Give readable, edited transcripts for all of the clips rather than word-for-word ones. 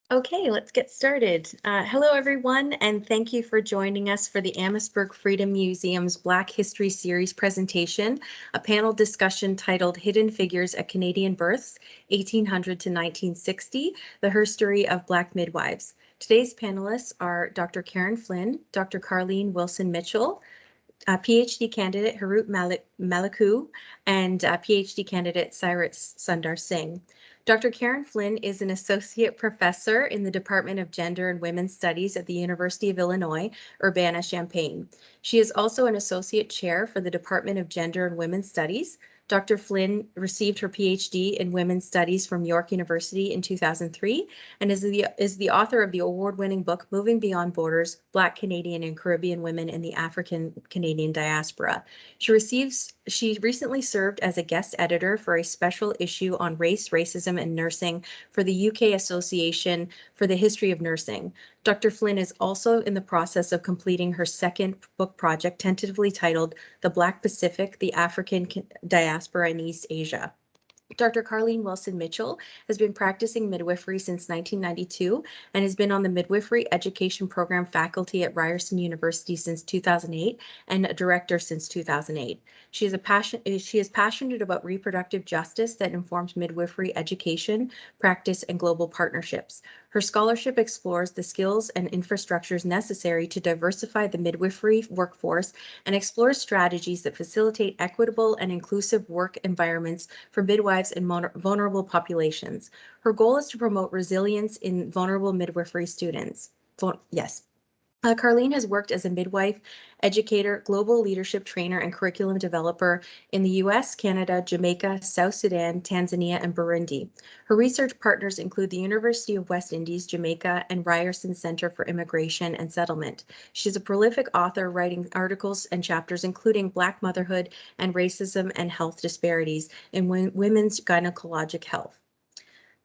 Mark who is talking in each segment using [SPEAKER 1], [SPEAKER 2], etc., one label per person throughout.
[SPEAKER 1] Okay, let's get started. Hello, everyone, and thank you for joining us for the Amherstburg Freedom Museum's Black History Series presentation, a panel discussion titled Hidden Figures at Canadian Births, 1800 to 1960, the Herstory of Black Midwives. Today's panelists are Dr. Karen Flynn, Dr. Karline Wilson-Mitchell, PhD candidate Hirut Melaku, and PhD candidate Cyrus Sundar Singh. Dr. Karen Flynn is an associate professor in the Department of Gender and Women's Studies at the University of Illinois, Urbana-Champaign. She is also an associate chair for the Department of Gender and Women's Studies. Dr. Flynn received her PhD in Women's Studies from York University in 2003 and is the author of the award-winning book Moving Beyond Borders, Black Canadian and Caribbean Women in the African Canadian Diaspora. She recently served as a guest editor for a special issue on race, racism, and nursing for the UK Association for the History of Nursing. Dr. Flynn is also in the process of completing her second book project, tentatively titled The Black Pacific, the African Diaspora in East Asia. Dr. Karline Wilson-Mitchell has been practicing midwifery since 1992 and has been on the midwifery education program faculty at Ryerson University since 2008 and a director since 2008. She is passionate about reproductive justice that informs midwifery education, practice, and global partnerships. Her scholarship explores the skills and infrastructures necessary to diversify the midwifery workforce and explores strategies that facilitate equitable and inclusive work environments for midwives and vulnerable populations. Her goal is to promote resilience in vulnerable midwifery students. Yes. Karline has worked as a midwife, educator, global leadership trainer, and curriculum developer in the US, Canada, Jamaica, South Sudan, Tanzania, and Burundi. Her research partners include the University of West Indies, Jamaica, and Ryerson Center for Immigration and Settlement. She's a prolific author, writing articles and chapters including Black Motherhood and Racism and Health Disparities in Women's Gynecologic Health.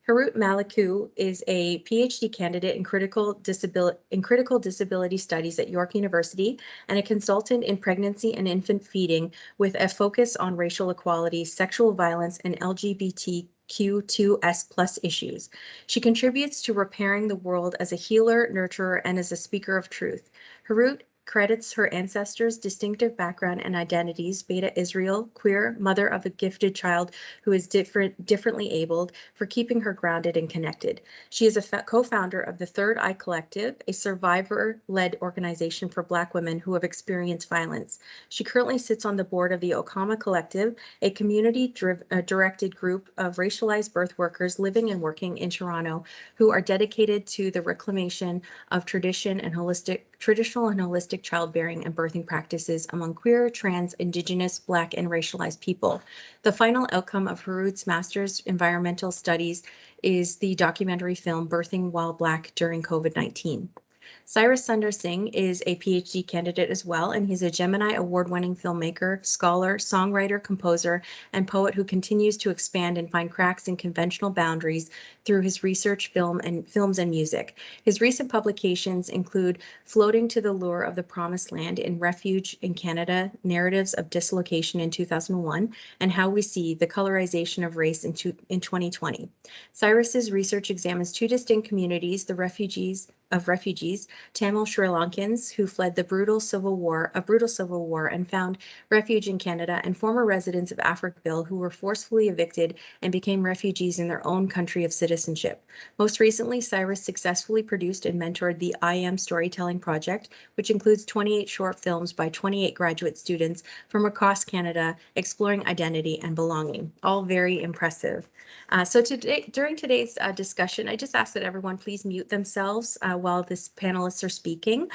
[SPEAKER 1] Hirut Melaku is a PhD candidate in critical disability studies at York University and a consultant in pregnancy and infant feeding with a focus on racial equality, sexual violence, and LGBTQ2S+ issues. She contributes to repairing the world as a healer, nurturer, and as a speaker of truth. Hirut credits her ancestors' distinctive background and identities, Beta Israel, queer, mother of a gifted child who is differently abled, for keeping her grounded and connected. She is a co-founder of the Third Eye Collective, a survivor-led organization for Black women who have experienced violence. She currently sits on the board of the Okama Collective, a community-directed group of racialized birth workers living and working in Toronto who are dedicated to the reclamation of traditional and holistic childbearing and birthing practices among queer, trans, Indigenous, Black, and racialized people. The final outcome of Hirut's master's environmental studies is the documentary film Birthing While Black During COVID-19. Cyrus Sundar Singh is a PhD candidate as well, and he's a Gemini Award-winning filmmaker, scholar, songwriter, composer, and poet who continues to expand and find cracks in conventional boundaries through his research, films, and music. His recent publications include Floating to the Lure of the Promised Land in Refuge in Canada, Narratives of Dislocation in 2001, and How We See the Colorization of Race in 2020. Cyrus's research examines two distinct communities, the refugees, Tamil Sri Lankans who fled a brutal civil war and found refuge in Canada, and former residents of Africville who were forcefully evicted and became refugees in their own country of citizenship. Most recently, Cyrus successfully produced and mentored the I Am Storytelling Project, which includes 28 short films by 28 graduate students from across Canada exploring identity and belonging. All very impressive. During today's discussion, I just ask that everyone please mute themselves while the panelists are speaking.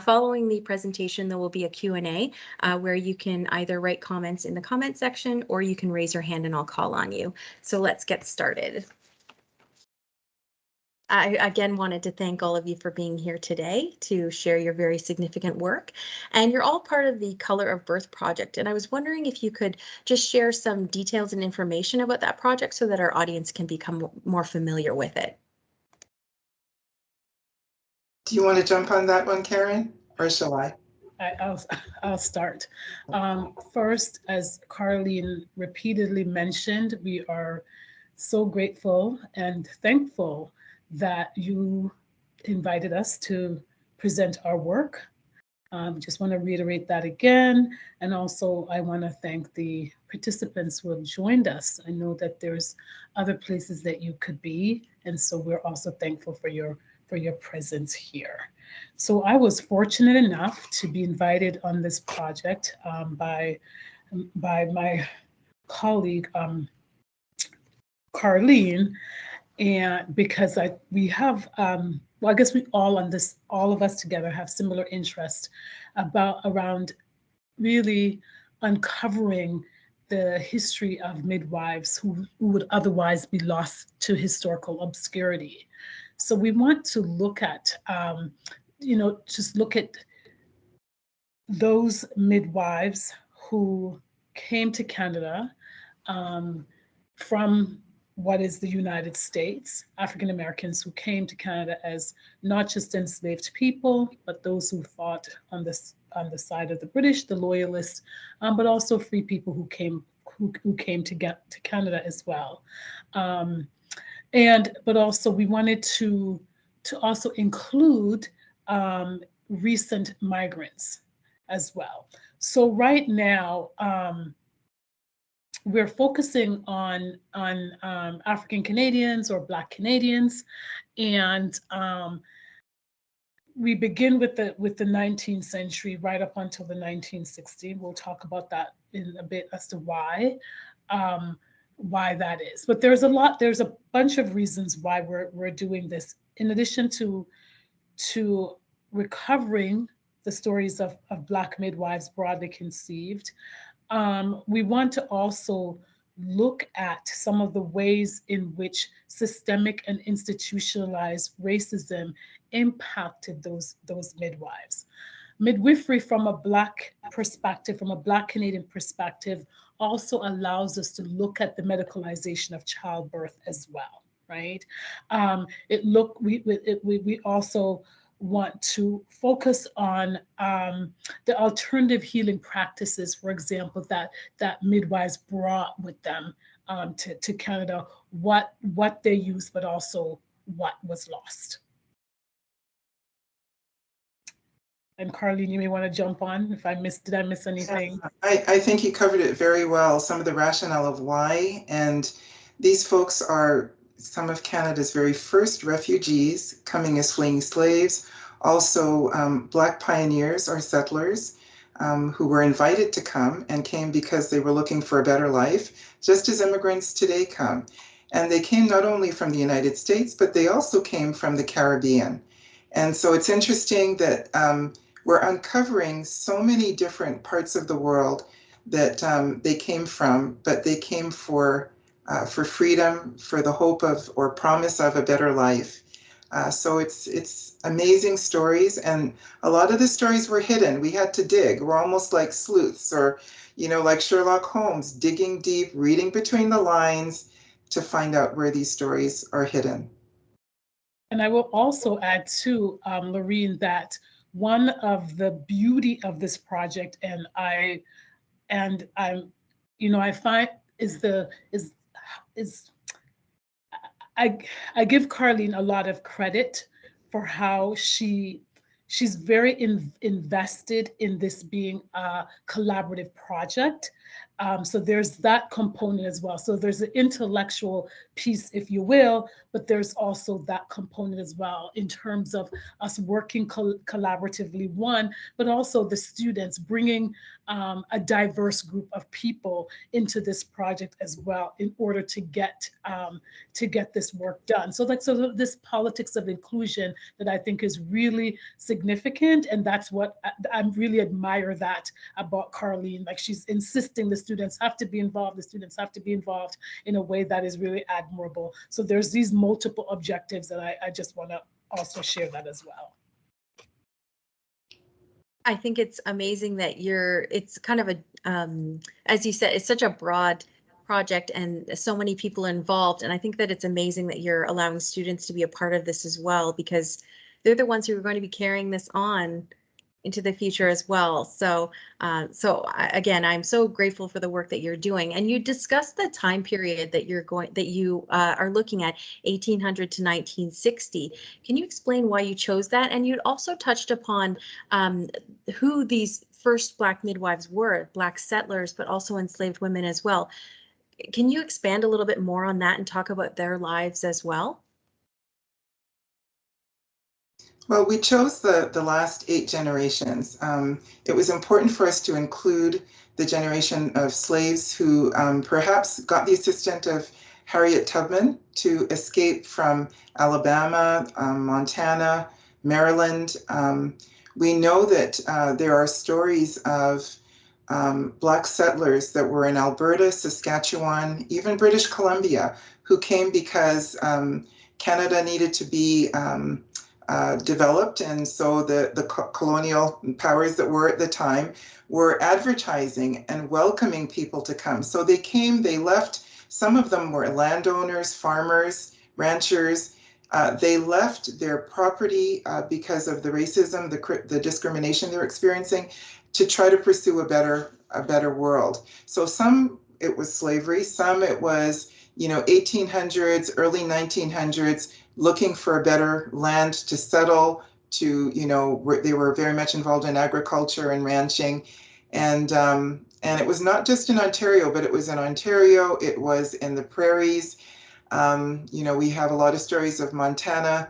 [SPEAKER 1] Following the presentation, there will be a Q&A where you can either write comments in the comment section or you can raise your hand and I'll call on you. So let's get started. I again wanted to thank all of you for being here today to share your very significant work. And you're all part of the Color of Birth project. And I was wondering if you could just share some details and information about that project so that our audience can become more familiar with it.
[SPEAKER 2] Do you want to jump on that one, Karen, or shall I?
[SPEAKER 3] I'll start. First, as Karline repeatedly mentioned, we are so grateful and thankful that you invited us to present our work. Just want to reiterate that again. And also I want to thank the participants who have joined us. I know that there's other places that you could be. And so we're also thankful for your presence here. So I was fortunate enough to be invited on this project by my colleague, Karline, and because we have, well, I guess we all of us together have similar interests around really uncovering the history of midwives who would otherwise be lost to historical obscurity. So we want to look at, just look at those midwives who came to Canada from what is the United States, African Americans who came to Canada as not just enslaved people, but those who fought on the side of the British, the Loyalists, but also free people who came to get to Canada as well. But also we wanted to also include recent migrants as well. So right now, we're focusing on African Canadians or Black Canadians, and we begin with the 19th century right up until the 1960s. We'll talk about that in a bit as to why that is. But there's a bunch of reasons why we're doing this. In addition to recovering the stories of Black midwives broadly conceived, we want to also look at some of the ways in which systemic and institutionalized racism impacted those midwives. Midwifery from a Black perspective, from a Black Canadian perspective, also allows us to look at the medicalization of childbirth as well, right? We also want to focus on the alternative healing practices, for example, that midwives brought with them to Canada, what they used, but also what was lost. And Karline, you may want to jump on if did I miss anything?
[SPEAKER 2] Yeah, I think you covered it very well, some of the rationale of why. And these folks are some of Canada's very first refugees coming as fleeing slaves, also Black pioneers or settlers who were invited to come and came because they were looking for a better life, just as immigrants today come. And they came not only from the United States, but they also came from the Caribbean. And so it's interesting that we're uncovering so many different parts of the world that they came from, but they came for freedom, for the hope of or promise of a better life. So it's amazing stories, and a lot of the stories were hidden. We had to dig. We're almost like sleuths, or like Sherlock Holmes, digging deep, reading between the lines to find out where these stories are hidden.
[SPEAKER 3] And I will also add too, Lorene, that one of the beauty of this project, and I find I give Karline a lot of credit for how she's very invested in this being a collaborative project. So there's that component as well. So there's an intellectual piece, if you will, but there's also that component as well in terms of us working collaboratively, but also the students bringing a diverse group of people into this project as well in order to get this work done. So this politics of inclusion that I think is really significant, and that's what I really admire that about Karline. Like, she's insisting the students have to be involved. The students have to be involved in a way that is really admirable. So there's these multiple objectives that I just want to also share that as well.
[SPEAKER 1] I think it's amazing that it's kind of as you said, it's such a broad project and so many people involved. And I think that it's amazing that you're allowing students to be a part of this as well, because they're the ones who are going to be carrying this on into the future as well. So, again, I'm so grateful for the work that you're doing. And you discussed the time period that you are looking at, 1800 to 1960. Can you explain why you chose that? And you also touched upon who these first Black midwives were, Black settlers, but also enslaved women as well. Can you expand a little bit more on that and talk about their lives as well?
[SPEAKER 2] Well, we chose the last 8 generations. It was important for us to include the generation of slaves who perhaps got the assistance of Harriet Tubman to escape from Alabama, Montana, Maryland. We know that there are stories of Black settlers that were in Alberta, Saskatchewan, even British Columbia, who came because Canada needed to be developed, and so the colonial powers that were at the time were advertising and welcoming people to come. So they came, they left. Some of them were landowners, farmers, ranchers. They left their property because of the racism, the discrimination they were experiencing, to try to pursue a better world. So some it was slavery, some it was 1800s, early 1900s, looking for a better land to settle, to they were very much involved in agriculture and ranching, and it was not just in Ontario, but it was in Ontario, it was in the prairies. We have a lot of stories of Montana,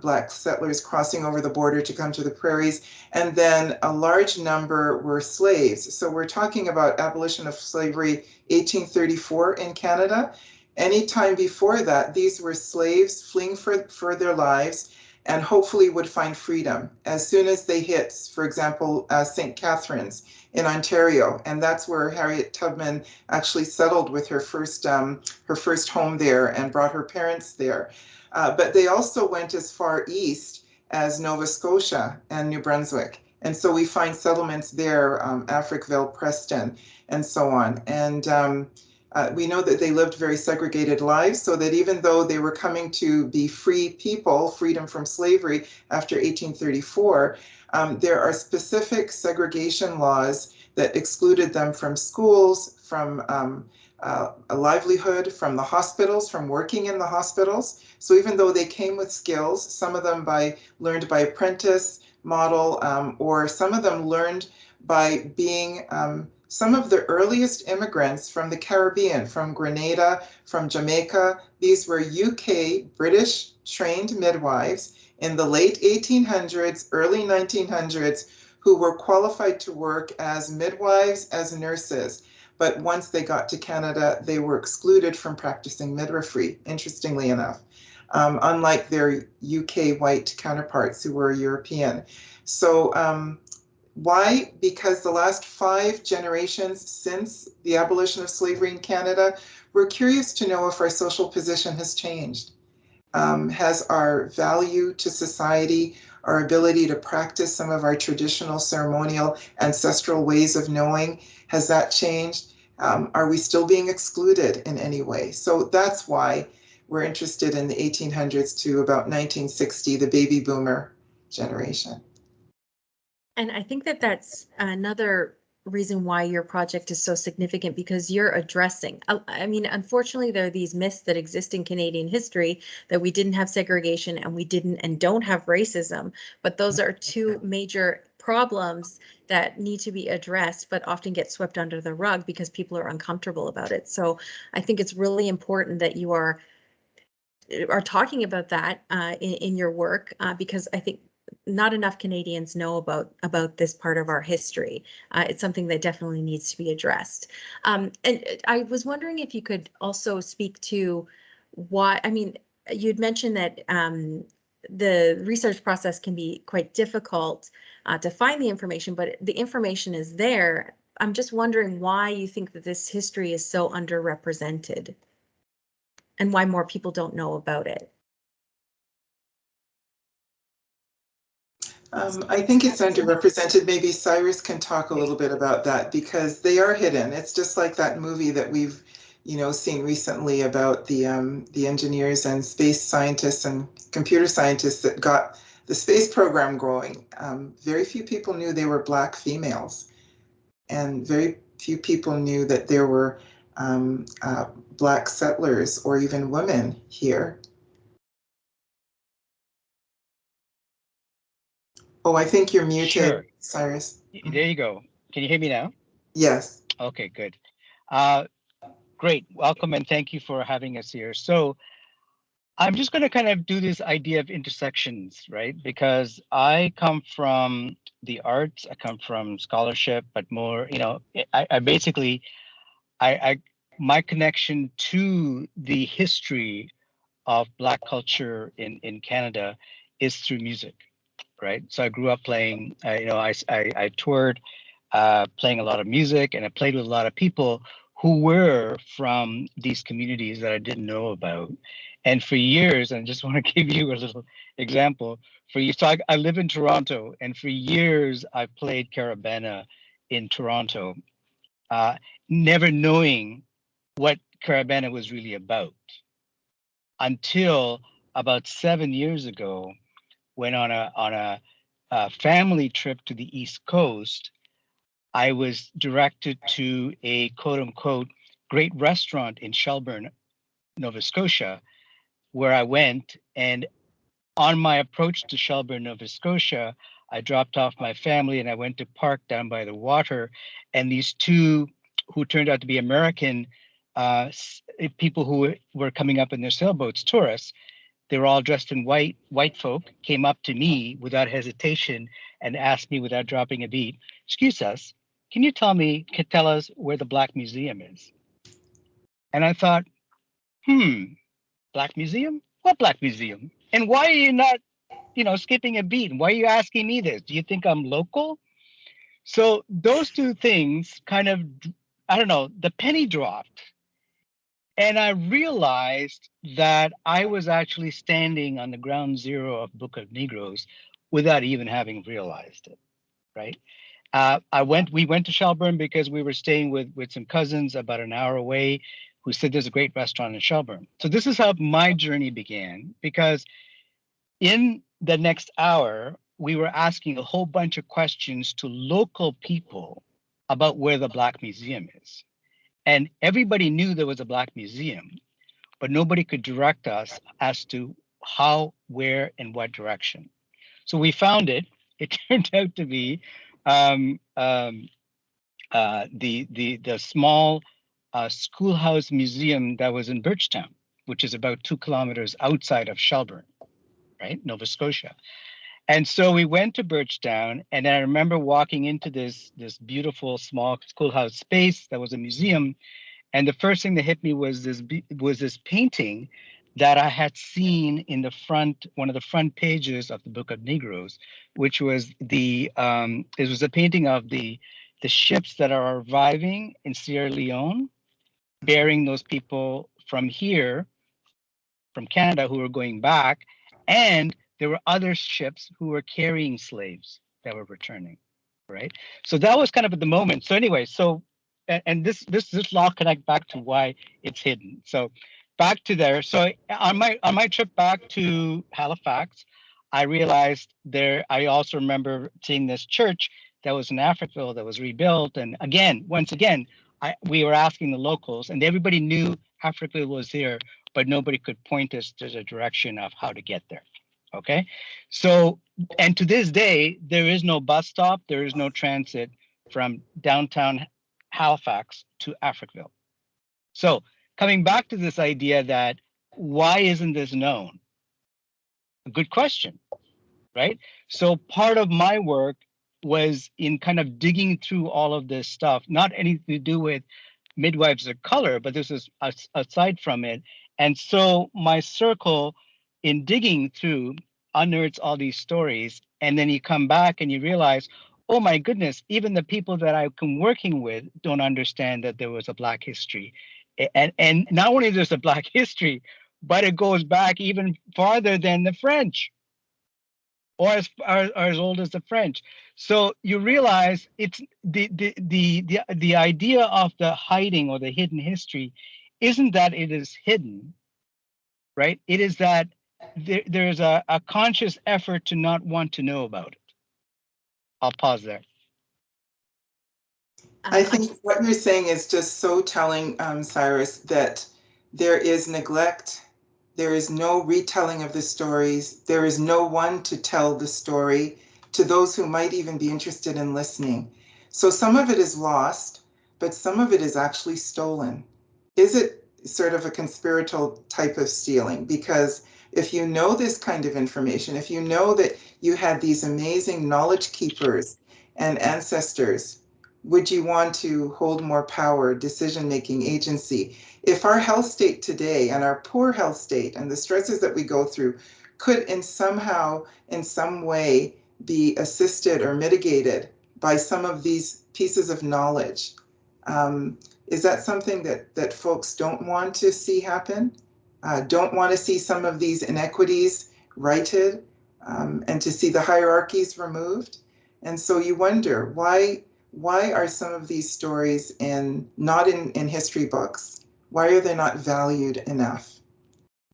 [SPEAKER 2] Black settlers crossing over the border to come to the prairies, and then a large number were slaves. So we're talking about abolition of slavery 1834 in Canada. Anytime before that, these were slaves fleeing for their lives and hopefully would find freedom as soon as they hit, for example, St. Catharines in Ontario. And that's where Harriet Tubman actually settled with her first home there and brought her parents there. But they also went as far east as Nova Scotia and New Brunswick. And so we find settlements there, Africville, Preston, and so on. And we know that they lived very segregated lives, so that even though they were coming to be free people, freedom from slavery after 1834, there are specific segregation laws that excluded them from schools, from a livelihood, from the hospitals, from working in the hospitals. So even though they came with skills, some of them learned by apprentice model, or some of them learned by being some of the earliest immigrants from the Caribbean, from Grenada, from Jamaica. These were UK, British trained midwives in the late 1800s, early 1900s, who were qualified to work as midwives, as nurses. But once they got to Canada, they were excluded from practicing midwifery, interestingly enough, unlike their UK white counterparts who were European. So why? Because the last 5 generations since the abolition of slavery in Canada, we're curious to know if our social position has changed. Has our value to society, our ability to practice some of our traditional ceremonial ancestral ways of knowing, has that changed? Are we still being excluded in any way? So that's why we're interested in the 1800s to about 1960, the baby boomer generation.
[SPEAKER 1] And I think that that's another reason why your project is so significant, because you're addressing, I mean, unfortunately, there are these myths that exist in Canadian history that we didn't have segregation and we didn't and don't have racism, but those are 2 major problems that need to be addressed, but often get swept under the rug because people are uncomfortable about it. So I think it's really important that you are talking about that in your work, because I think not enough Canadians know about this part of our history. It's something that definitely needs to be addressed. And I was wondering if you could also speak to why, I mean, you'd mentioned that the research process can be quite difficult to find the information, but the information is there. I'm just wondering why you think that this history is so underrepresented and why more people don't know about it.
[SPEAKER 2] I think it's underrepresented. Maybe Cyrus can talk a little bit about that, because they are hidden. It's just like that movie that we've, seen recently about the engineers and space scientists and computer scientists that got the space program growing, very few people knew they were Black females, and very few people knew that there were Black settlers or even women here. Oh, I think you're muted,
[SPEAKER 4] Sure.
[SPEAKER 2] Cyrus.
[SPEAKER 4] There you go. Can you hear me now?
[SPEAKER 2] Yes.
[SPEAKER 4] Okay, good. Great. Welcome and thank you for having us here. So I'm just going to kind of do this idea of intersections, right? Because I come from the arts, I come from scholarship, but more, you know, I basically, my connection to the history of Black culture in Canada is through music, right? So I grew up playing, you know, I toured playing a lot of music, and I played with a lot of people who were from these communities that I didn't know about. And for years, and I just want to give you a little example, for years, so I live in Toronto, and for years I played Carabana in Toronto, never knowing what Carabana was really about until about 7 years ago, when on a family trip to the East Coast, I was directed to a quote unquote great restaurant in Shelburne, Nova Scotia, where I went. And on my approach to Shelburne, Nova Scotia, I dropped off my family and I went to park down by the water. And these two, who turned out to be American people who were coming up in their sailboats, tourists, they were all dressed in white folk, came up to me without hesitation and asked me without dropping a beat, "Excuse us, can you tell us where the Black Museum is?" And I thought, Black Museum? What Black Museum? And why are you not, you know, skipping a beat? Why are you asking me this? Do you think I'm local? So those two things kind of, I don't know, the penny dropped. And I realized that I was actually standing on the ground zero of Book of Negroes without even having realized it, right? We went to Shelburne because we were staying with some cousins about an hour away who said there's a great restaurant in Shelburne. So this is how my journey began, because in the next hour, we were asking a whole bunch of questions to local people about where the Black Museum is. And everybody knew there was a Black Museum, but nobody could direct us as to how, where, and what direction. So we found it. It turned out to be the small schoolhouse museum that was in Birchtown, which is about 2 kilometers outside of Shelburne, right, Nova Scotia. And so we went to Birchtown, and I remember walking into this beautiful small schoolhouse space that was a museum. And the first thing that hit me was this painting that I had seen in the front, one of the front pages of the Book of Negroes, which was it was a painting of the ships that are arriving in Sierra Leone, bearing those people from here, from Canada, who were going back, and there were other ships who were carrying slaves that were returning, right? So that was kind of at the moment. So anyway, and this will all connect back to why it's hidden. So back to there. So on my trip back to Halifax, I realized there. I also remember seeing this church that was in Africville that was rebuilt. And again, once again, we were asking the locals, and everybody knew Africville was there, but nobody could point us to the direction of how to get there. Okay, so, and to this day, there is no bus stop, there is no transit from downtown Halifax to Africville. So coming back to this idea that why isn't this known? A good question, right? So part of my work was in kind of digging through all of this stuff, not anything to do with Midwives of Color, but this is aside from it. And so my circle in digging through unearths all these stories, and then you come back and you realize, oh my goodness, even the people that I've been working with don't understand that there was a Black history. And not only there's a Black history, but it goes back even farther than the French, or as old as the French. So you realize it's the idea of the hiding or the hidden history isn't that it is hidden, right? It is that there's a conscious effort to not want to know about it. I'll pause there.
[SPEAKER 2] I think what you're saying is just so telling, Cyrus, that there is neglect. There is no retelling of the stories. There is no one to tell the story to those who might even be interested in listening. So some of it is lost, but some of it is actually stolen. Is it sort of a conspiratorial type of stealing? Because if you know this kind of information, if you know that you had these amazing knowledge keepers and ancestors, would you want to hold more power, decision-making agency? If our health state today and our poor health state and the stresses that we go through could in some way be assisted or mitigated by some of these pieces of knowledge, is that something that folks don't want to see happen? Don't want to see some of these inequities righted, and to see the hierarchies removed? And so you wonder, why are some of these stories not in history books? Why are they not valued enough?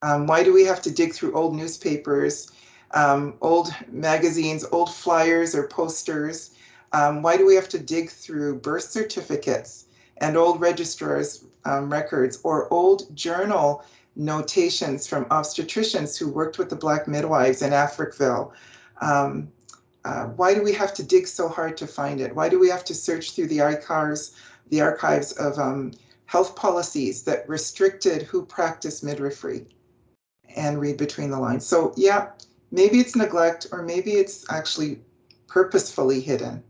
[SPEAKER 2] Why do we have to dig through old newspapers, old magazines, old flyers or posters? Why do we have to dig through birth certificates and old registrars' records, or old journal notations from obstetricians who worked with the Black midwives in Africville? Why do we have to dig so hard to find it? Why do we have to search through the archives of health policies that restricted who practiced midwifery, and read between the lines? So yeah, maybe it's neglect, or maybe it's actually purposefully hidden.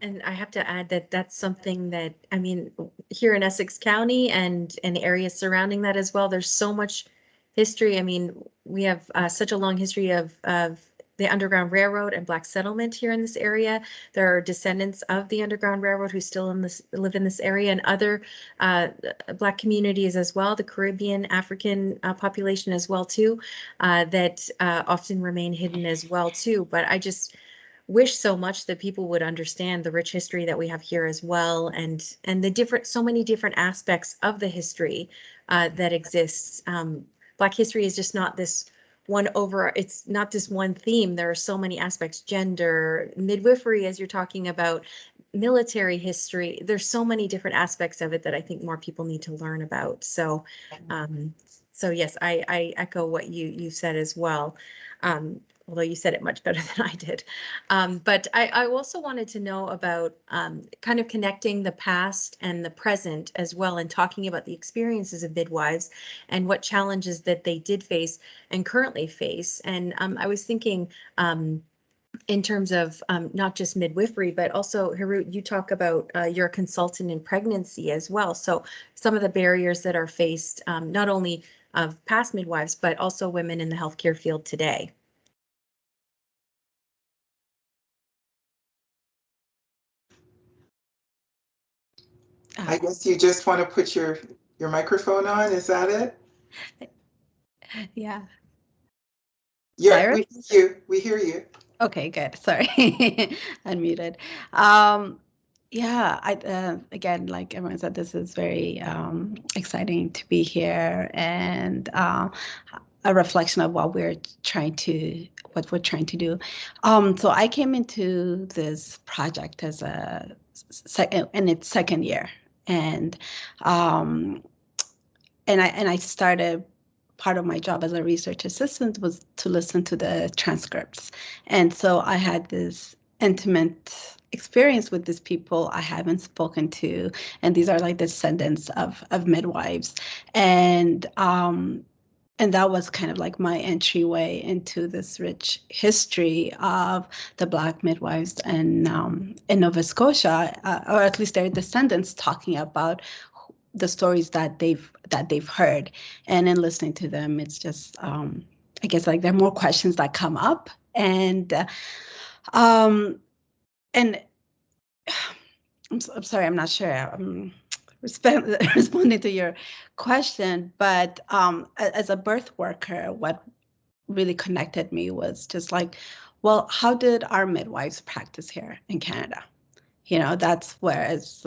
[SPEAKER 1] And I have to add that that's something that, I mean, here in Essex County and areas surrounding that as well, there's so much history. I mean, we have such a long history of the Underground Railroad and Black settlement here in this area. There are descendants of the Underground Railroad who still live in this area, and other Black communities as well, the Caribbean, African population as well too, that often remain hidden as well too. But I just wish so much that people would understand the rich history that we have here as well, and the so many different aspects of the history that exists. Black history is just not this it's not this one theme. There are so many aspects: gender, midwifery, as you're talking about, military history. There's so many different aspects of it that I think more people need to learn about. So, so yes, I echo what you said as well. Although you said it much better than I did. But I also wanted to know about kind of connecting the past and the present as well, and talking about the experiences of midwives and what challenges that they did face and currently face. And I was thinking in terms of not just midwifery, but also, Hirut, you talk about you're a consultant in pregnancy as well. So some of the barriers that are faced, not only of past midwives, but also women in the healthcare field today.
[SPEAKER 2] I guess you just want to put your microphone on, is that it?
[SPEAKER 5] Yeah.
[SPEAKER 2] Yeah, we hear you.
[SPEAKER 5] Okay, good. Sorry, unmuted. Yeah, again, like everyone said, this is very exciting to be here, and a reflection of what we're trying to do. So I came into this project as in its second year, and I started. Part of my job as a research assistant was to listen to the transcripts. And so I had this intimate experience with these people I haven't spoken to. And these are like descendants of midwives. And that was kind of like my entryway into this rich history of the Black midwives in Nova Scotia, or at least their descendants, talking about the stories that they've heard. And in listening to them, it's just I guess like there are more questions that come up, and I'm sorry, I'm not sure I'm responding to your question, but as a birth worker, what really connected me was just like, well, how did our midwives practice here in Canada? You know, that's where, as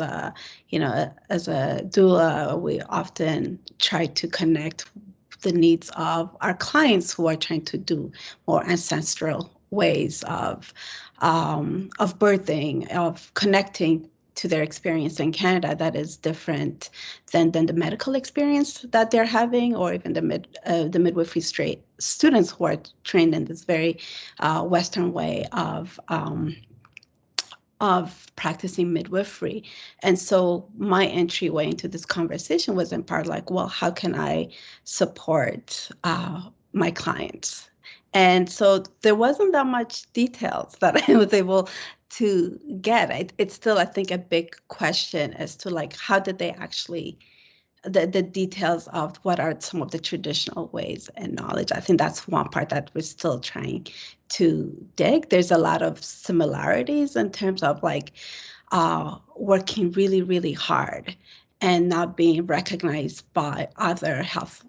[SPEAKER 5] you know, as a doula, we often try to connect the needs of our clients who are trying to do more ancestral ways of birthing, of connecting to their experience in Canada that is different than the medical experience that they're having, or even the midwifery straight students who are trained in this very Western way of practicing midwifery. And so my entryway into this conversation was in part like, well, how can I support my clients? And so there wasn't that much details that I was able to get. It's still, I think, a big question as to like, how did they actually, the details of what are some of the traditional ways and knowledge. I think that's one part that we're still trying to dig. There's a lot of similarities in terms of like working really, really hard and not being recognized by other health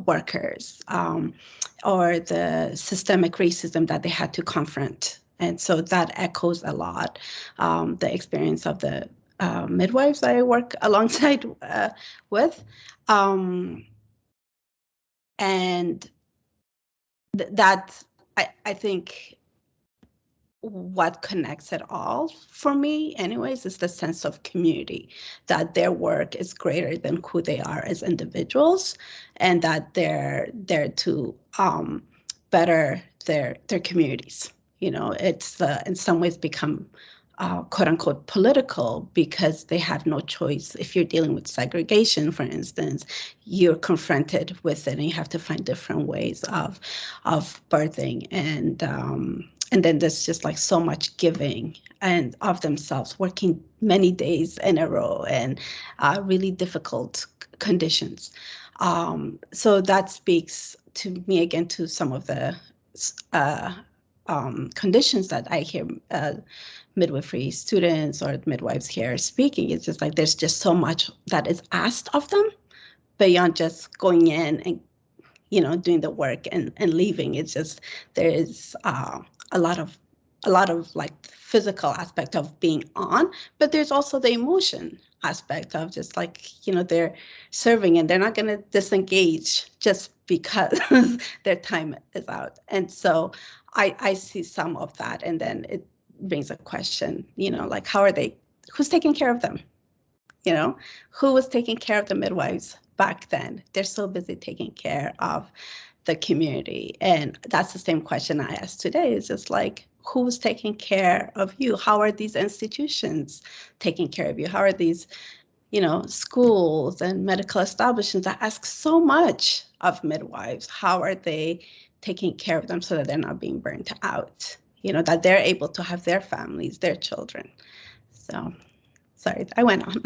[SPEAKER 5] workers, or the systemic racism that they had to confront. And so that echoes a lot the experience of the midwives I work alongside with. And that, I think, what connects it all for me anyways is the sense of community, that their work is greater than who they are as individuals, and that they're there to better their communities. You know, it's in some ways become quote unquote political because they have no choice. If you're dealing with segregation, for instance, you're confronted with it and you have to find different ways of birthing, and then there's just like so much giving and of themselves, working many days in a row and really difficult conditions. So that speaks to me again to some of the conditions that I hear midwifery students or midwives here speaking. It's just like there's just so much that is asked of them beyond just going in and, you know, doing the work and leaving. It's just there is a lot of like physical aspect of being on, but there's also the emotion aspect of just like, you know, they're serving and they're not going to disengage just because their time is out. And so I see some of that, and then it brings a question, you know, like how are they, who's taking care of them? You know, who was taking care of the midwives back then? They're so busy taking care of the community. And that's the same question I ask today. It's just like, who's taking care of you? How are these institutions taking care of you? How are these, you know, schools and medical establishments that ask so much of midwives? How are they taking care of them so that they're not being burnt out? You know, that they're able to have their families, their children. So, sorry, I went on.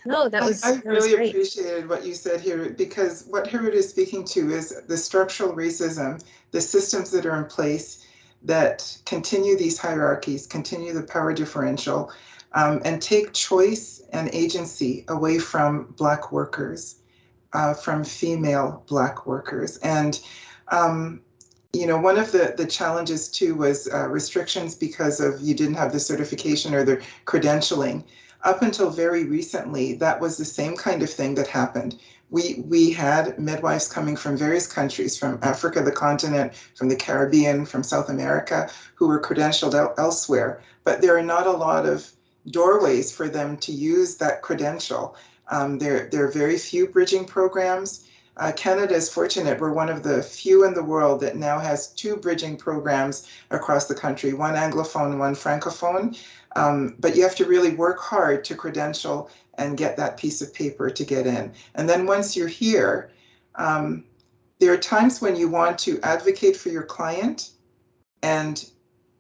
[SPEAKER 1] No, that was
[SPEAKER 2] I really
[SPEAKER 1] great.
[SPEAKER 2] appreciated what you said here, because what Hirut is speaking to is the structural racism, the systems that are in place that continue these hierarchies, continue the power differential, and take choice and agency away from Black workers, from female Black workers. And, you know, one of the challenges too was restrictions because of you didn't have the certification or the credentialing. Up until very recently, that was the same kind of thing that happened. We had midwives coming from various countries, from Africa, the continent, from the Caribbean, from South America, who were credentialed elsewhere. But there are not a lot of doorways for them to use that credential. There are very few bridging programs. Canada is fortunate. We're one of the few in the world that now has 2 bridging programs across the country, one Anglophone, one Francophone. But you have to really work hard to credential and get that piece of paper to get in. And then once you're here, there are times when you want to advocate for your client, and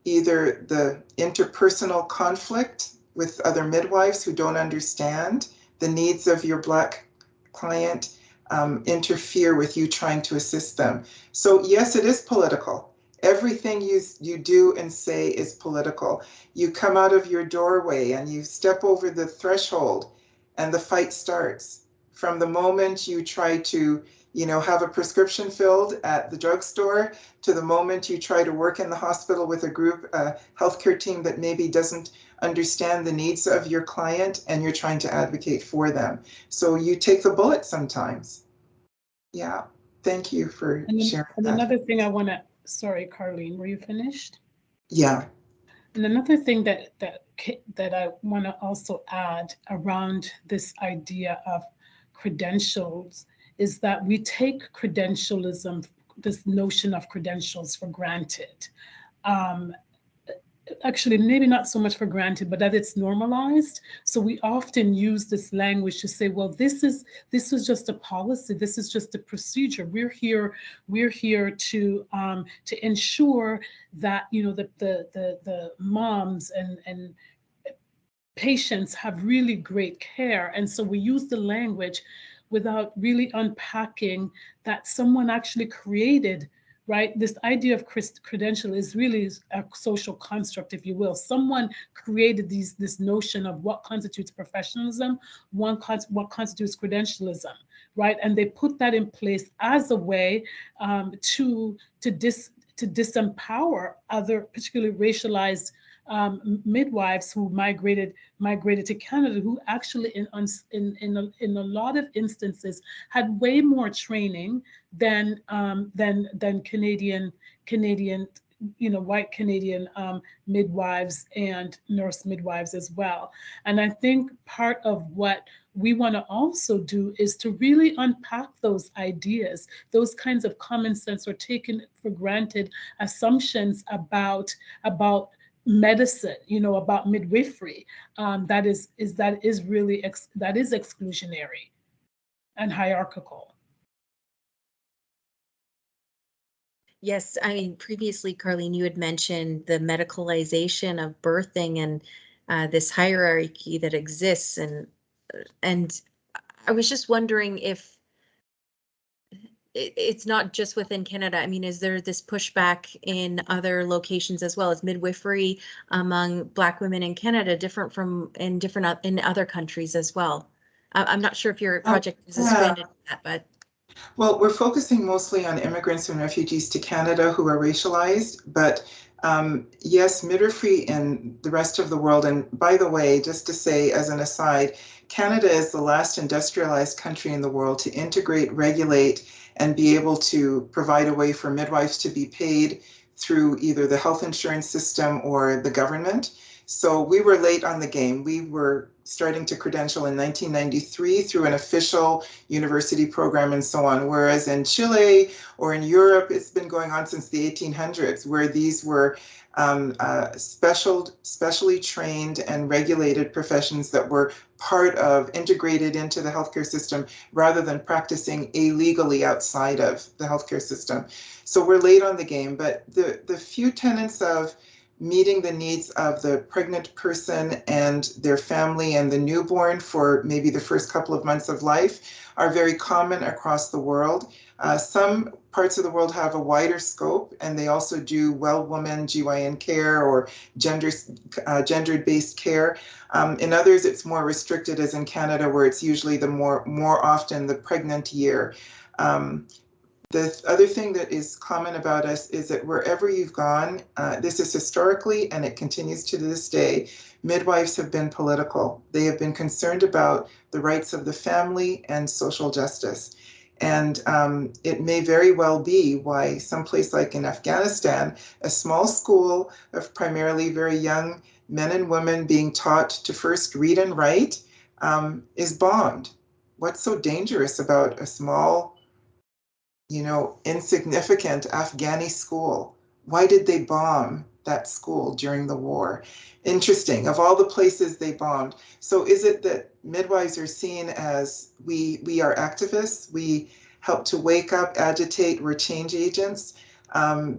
[SPEAKER 2] either the interpersonal conflict with other midwives who don't understand the needs of your Black client interfere with you trying to assist them. So yes, it is political. Everything you do and say is political. You come out of your doorway and you step over the threshold and the fight starts. From the moment you try to, you know, have a prescription filled at the drugstore, to the moment you try to work in the hospital with a group, healthcare team that maybe doesn't understand the needs of your client, and you're trying to advocate for them. So you take the bullet sometimes. Yeah, thank you for
[SPEAKER 3] And then,
[SPEAKER 2] sharing
[SPEAKER 3] and
[SPEAKER 2] that.
[SPEAKER 3] another thing I want to, sorry, Karline, were you finished?
[SPEAKER 2] Yeah.
[SPEAKER 3] And another thing that I want to also add around this idea of credentials is that we take credentialism, this notion of credentials, for granted. Um, Actually, maybe not so much for granted, but that it's normalized. So we often use this language to say, well, this is just a policy, this is just a procedure. We're here to ensure that, you know, the moms and patients have really great care. And so we use the language without really unpacking that someone actually created, right? This idea of credential is really a social construct, if you will. Someone created this notion of what constitutes professionalism, what constitutes credentialism, right? And they put that in place as a way to disempower other, particularly racialized midwives who migrated to Canada, who actually in a lot of instances had way more training than Canadian, you know, white Canadian midwives and nurse midwives as well. And I think part of what we want to also do is to really unpack those ideas, those kinds of common sense or taken for granted assumptions about medicine, you know, about midwifery, that is really that is exclusionary and hierarchical.
[SPEAKER 1] Yes, I mean, previously, Karline, you had mentioned the medicalization of birthing and this hierarchy that exists, and I was just wondering if it's not just within Canada. I mean, is there this pushback in other locations as well? Is midwifery among Black women in Canada different from in other countries as well? I'm not sure if your project is expanded that, but.
[SPEAKER 2] Well, we're focusing mostly on immigrants and refugees to Canada who are racialized, but yes, midwifery in the rest of the world. And by the way, just to say as an aside, Canada is the last industrialized country in the world to integrate, regulate, and be able to provide a way for midwives to be paid through either the health insurance system or the government. So we were late on the game. We were starting to credential in 1993 through an official university program and so on, whereas in Chile or in Europe, it's been going on since the 1800s, where these were specially trained and regulated professions that were part of, integrated into the healthcare system, rather than practicing illegally outside of the healthcare system. So we're late on the game, but the few tenets of meeting the needs of the pregnant person and their family and the newborn for maybe the first couple of months of life are very common across the world. Some parts of the world have a wider scope, and they also do well woman GYN care or gendered-based care. In others, it's more restricted, as in Canada, where it's usually the more often the pregnant year. The other thing that is common about us is that wherever you've gone, this is historically, and it continues to this day, midwives have been political. They have been concerned about the rights of the family and social justice. And it may very well be why someplace like in Afghanistan, a small school of primarily very young men and women being taught to first read and write is bombed. What's so dangerous about a small, insignificant Afghani school? Why did they bomb that school during the war? Interesting, of all the places they bombed. So is it that midwives are seen as we are activists, we help to wake up, agitate, we're change agents?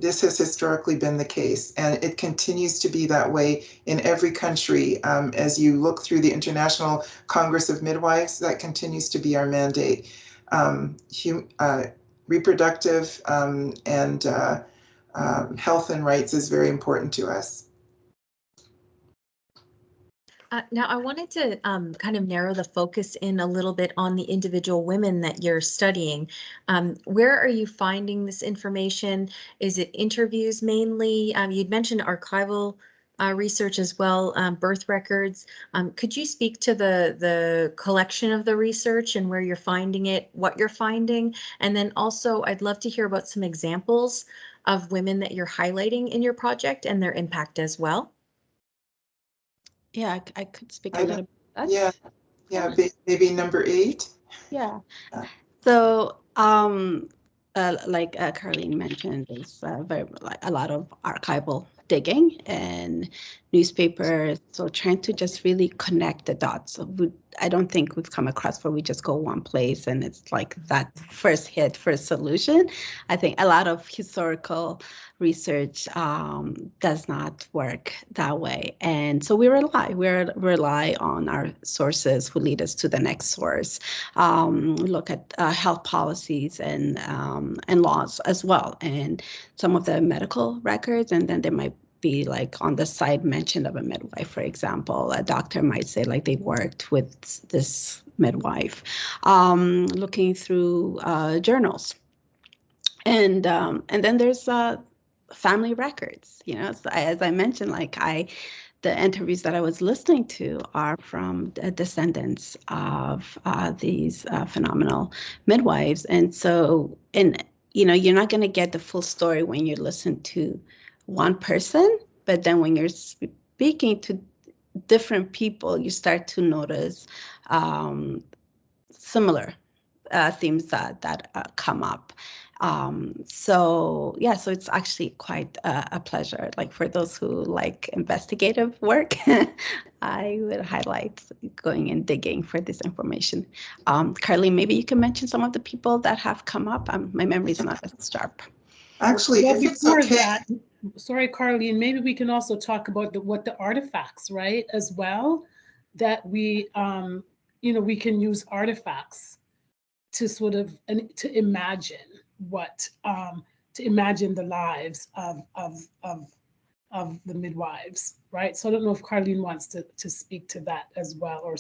[SPEAKER 2] This has historically been the case, and it continues to be that way in every country. As you look through the International Congress of Midwives, that continues to be our mandate. Reproductive and health and rights is very important to us.
[SPEAKER 1] Now, I wanted to kind of narrow the focus in a little bit on the individual women that you're studying. Where are you finding this information? Is it interviews mainly? You'd mentioned archival research as well, birth records. Could you speak to the collection of the research and where you're finding it, what you're finding? And then also, I'd love to hear about some examples of women that you're highlighting in your project and their impact as well.
[SPEAKER 5] Yeah, I could speak a little bit.
[SPEAKER 2] Yeah, maybe number 8.
[SPEAKER 5] Yeah. So, like Karline mentioned, there's a lot of archival digging and newspapers. So trying to just really connect the dots. So I don't think we've come across where we just go one place and it's like that first hit, first solution. I think a lot of historical research does not work that way. And so we rely on our sources who lead us to the next source. Look at health policies and laws as well, and some of the medical records, and then there might be like on the side mention of a midwife, for example. A doctor might say like they worked with this midwife. Looking through journals, and then there's family records. You know, so as I mentioned, like the interviews that I was listening to are from the descendants of these phenomenal midwives. And so, you know, you're not going to get the full story when you listen to one person, but then when you're speaking to different people, you start to notice similar themes that come up. So yeah, so it's actually quite a pleasure. Like for those who like investigative work, I would highlight going and digging for this information. Karline, maybe you can mention some of the people that have come up. My memory is not as sharp.
[SPEAKER 2] Actually,
[SPEAKER 3] Well,
[SPEAKER 2] if it's
[SPEAKER 3] before
[SPEAKER 2] okay.
[SPEAKER 3] that, sorry, Karline, maybe we can also talk about what the artifacts, right, as well, that we, you know, we can use artifacts to sort of to imagine to imagine the lives of the midwives, right? So I don't know if Karline wants to speak to that as well, or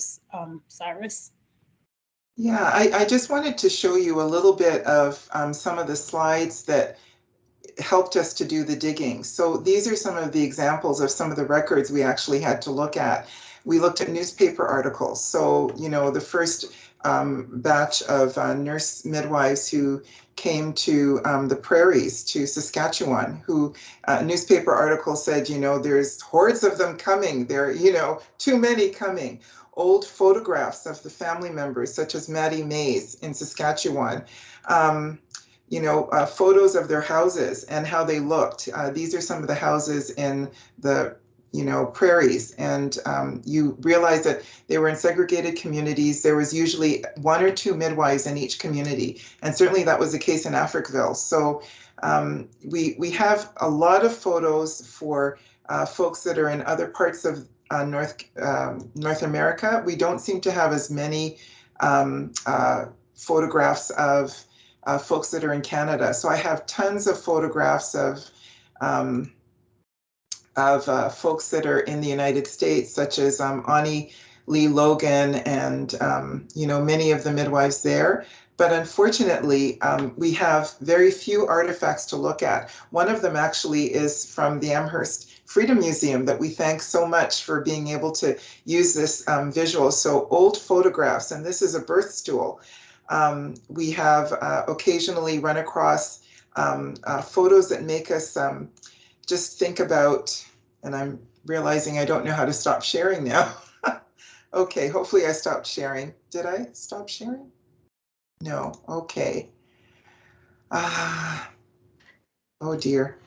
[SPEAKER 3] Cyrus.
[SPEAKER 2] Yeah, I just wanted to show you a little bit of some of the slides that helped us to do the digging. So these are some of the examples of some of the records we actually had to look at. We looked at newspaper articles. So, you know, the first batch of nurse midwives who came to the prairies, to Saskatchewan, who newspaper articles said, you know, there's hordes of them coming. There, you know, too many coming. Old photographs of the family members, such as Maddie Mays in Saskatchewan. You know, photos of their houses and how they looked. These are some of the houses in the, you know, prairies. And you realize that they were in segregated communities. There was usually 1 or 2 midwives in each community. And certainly that was the case in Africville. So we have a lot of photos for folks that are in other parts of North America. We don't seem to have as many photographs of folks that are in Canada. So I have tons of photographs of folks that are in the United States, such as Ani Lee Logan and, you know, many of the midwives there. But unfortunately, we have very few artifacts to look at. One of them actually is from the Amherst Freedom Museum that we thank so much for being able to use this visual. So old photographs, and this is a birth stool. We have occasionally run across photos that make us just think about, and I'm realizing I don't know how to stop sharing now. Okay, hopefully I stopped sharing. Did I stop sharing? No, okay. Oh dear.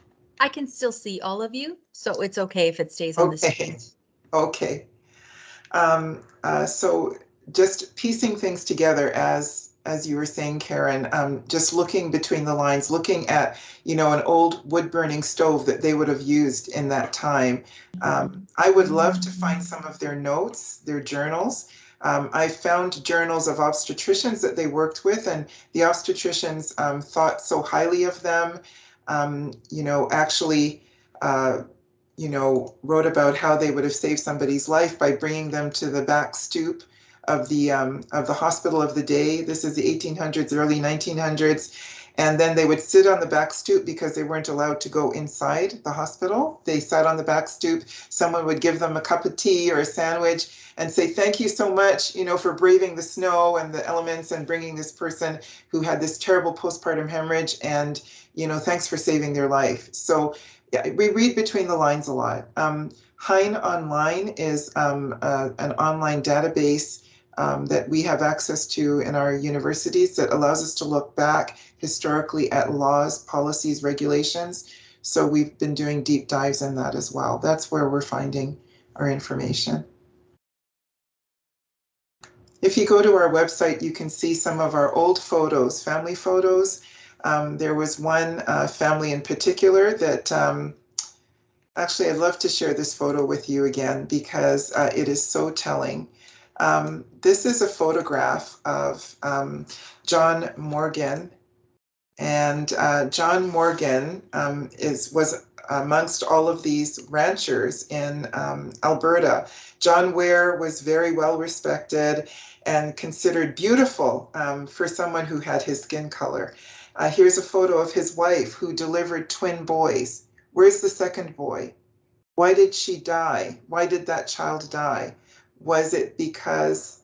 [SPEAKER 1] I can still see all of you, so it's okay if it stays on the screen.
[SPEAKER 2] Okay. So just piecing things together as you were saying, Karen, just looking between the lines, looking at, you know, an old wood burning stove that they would have used in that time. I would love to find some of their notes, their journals. I found journals of obstetricians that they worked with, and the obstetricians thought so highly of them, you know, actually, you know, wrote about how they would have saved somebody's life by bringing them to the back stoop of the hospital of the day. This is the 1800s, early 1900s. And then they would sit on the back stoop because they weren't allowed to go inside the hospital. They sat on the back stoop. Someone would give them a cup of tea or a sandwich and say, thank you so much, you know, for braving the snow and the elements and bringing this person who had this terrible postpartum hemorrhage, and, you know, thanks for saving their life. So yeah, we read between the lines a lot. Hein Online is an online database that we have access to in our universities that allows us to look back historically at laws, policies, regulations. So we've been doing deep dives in that as well. That's where we're finding our information. If you go to our website, you can see some of our old photos, family photos. There was one family in particular that actually, I'd love to share this photo with you again because it is so telling. This is a photograph of John Morgan, and John Morgan was amongst all of these ranchers in Alberta. John Ware was very well respected and considered beautiful for someone who had his skin color. Here's a photo of his wife who delivered twin boys. Where's the second boy? Why did she die? Why did that child die? Was it because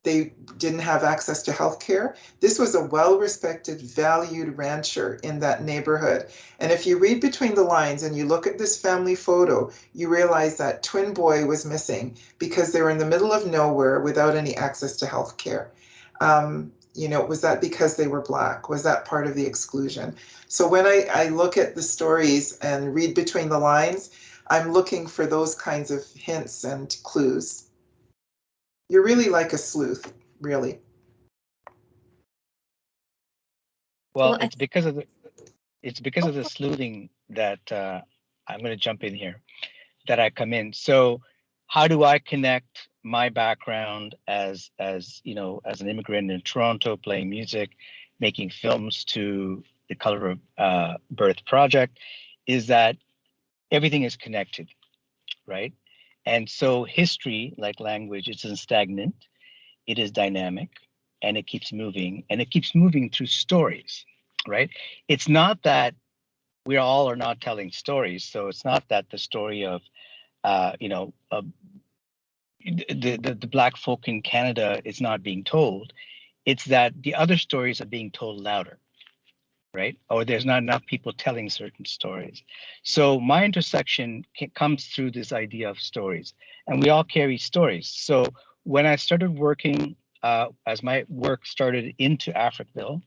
[SPEAKER 2] they didn't have access to health care? This was a well-respected, valued rancher in that neighborhood. And if you read between the lines and you look at this family photo, you realize that twin boy was missing because they were in the middle of nowhere without any access to health care. You know, was that because they were Black? Was that part of the exclusion? So when I look at the stories and read between the lines, I'm looking for those kinds of hints and clues. You're really like a sleuth, really.
[SPEAKER 4] Well,
[SPEAKER 1] Well,
[SPEAKER 4] it's because of the sleuthing that I'm going to jump in here, that I come in. So how do I connect my background as you know, as an immigrant in Toronto, playing music, making films, to the Color of Birth project, is that everything is connected, right? And so history, like language, isn't stagnant, it is dynamic, and it keeps moving through stories, right? It's not that we all are not telling stories. So it's not that the story of, you know, the Black folk in Canada is not being told. It's that the other stories are being told louder, right? Or there's not enough people telling certain stories. So my intersection comes through this idea of stories, and we all carry stories. So when I started working, as my work started into Africville,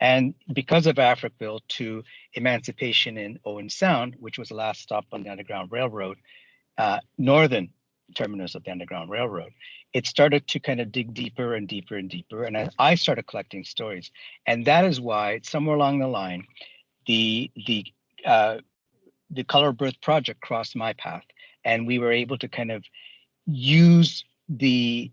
[SPEAKER 4] and because of Africville to Emancipation in Owen Sound, which was the last stop on the Underground Railroad, northern terminus of the Underground Railroad, it started to kind of dig deeper and deeper and deeper. And I started collecting stories. And that is why somewhere along the line, the Color of Birth project crossed my path. And we were able to kind of use the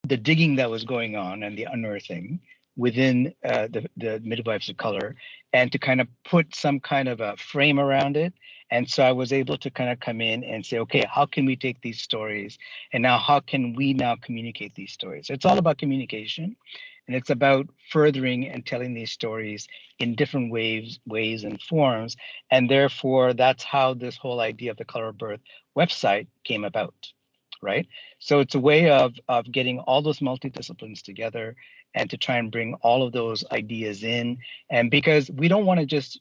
[SPEAKER 4] digging that was going on and the unearthing within the Midwives of Color, and to kind of put some kind of a frame around it. And so I was able to kind of come in and say, okay, how can we take these stories, and now how can we now communicate these stories? It's all about communication, and it's about furthering and telling these stories in different ways and forms. And therefore, that's how this whole idea of the Color of Birth website came about. Right? So it's a way of getting all those multidisciplines together and to try and bring all of those ideas in. And because we don't want to just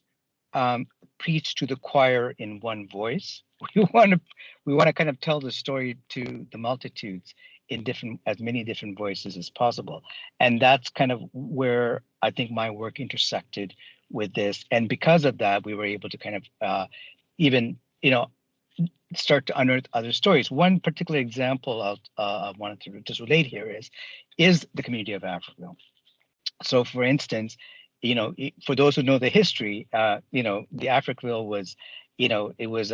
[SPEAKER 4] preach to the choir in one voice, we want to kind of tell the story to the multitudes in as many different voices as possible. And that's kind of where I think my work intersected with this. And because of that, we were able to kind of even, you know, start to unearth other stories. One particular example I wanted to just relate here is the community of Africville. So, for instance, you know, for those who know the history, you know, the Africville was, you know, it was,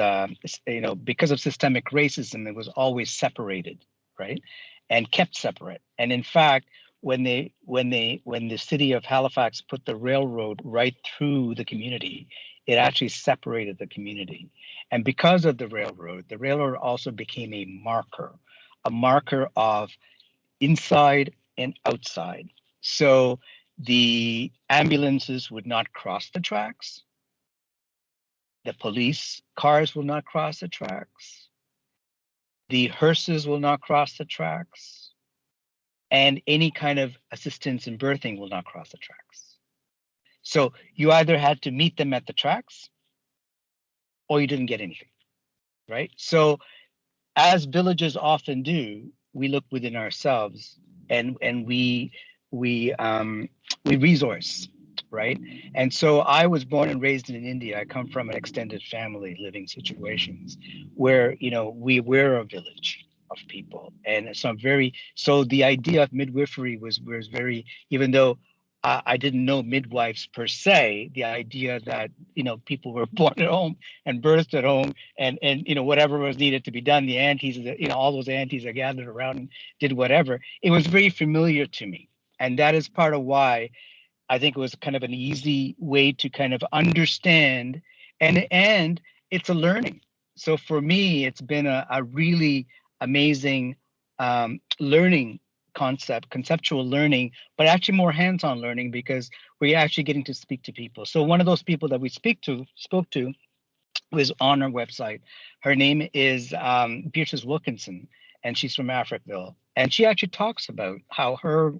[SPEAKER 4] you know, because of systemic racism, it was always separated, right, and kept separate. And in fact, when the city of Halifax put the railroad right through the community, it actually separated the community. And because of the railroad also became a marker of inside and outside. So The ambulances would not cross the tracks. The police cars will not cross the tracks. The hearses will not cross the tracks. And any kind of assistance in birthing will not cross the tracks. So you either had to meet them at the tracks or you didn't get anything, right? So as villages often do, we look within ourselves and we resource, right? And so I was born and raised in India. I come from an extended family living situations where, you know, we were a village of people. And so the idea of midwifery was very, even though I didn't know midwives per se, the idea that, you know, people were born at home and birthed at home and you know, whatever was needed to be done, the aunties, you know, all those aunties are gathered around and did whatever. It was very familiar to me. And that is part of why I think it was kind of an easy way to kind of understand, and it's a learning. So for me, it's been a really amazing learning conceptual learning, but actually more hands-on learning because we're actually getting to speak to people. So one of those people that we spoke to was on our website. Her name is Beatrice Wilkinson, and she's from Africville. And she actually talks about how her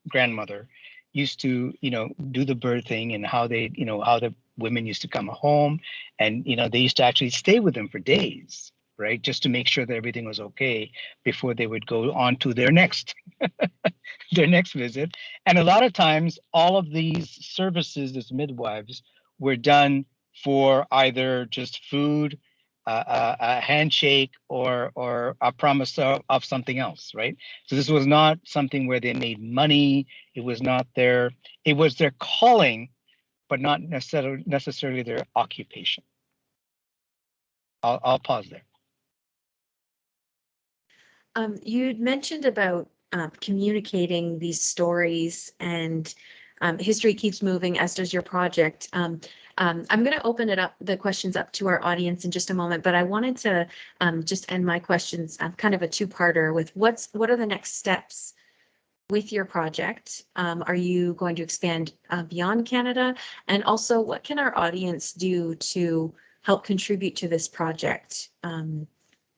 [SPEAKER 4] grandmother used to, you know, do the birthing and how they, you know, how the women used to come home and, you know, they used to actually stay with them for days, right? Just to make sure that everything was okay before they would go on to their next their next visit. And a lot of times all of these services as midwives were done for either just food, a handshake, or a promise of something else, right? So this was not something where they made money. It was their calling, but not necessarily their occupation. I'll pause there.
[SPEAKER 1] You'd mentioned about communicating these stories, and history keeps moving, as does your project. I'm going to open the questions up to our audience in just a moment, but I wanted to just end my questions kind of a two-parter with what are the next steps with your project? Are you going to expand beyond Canada? And also, what can our audience do to help contribute to this project?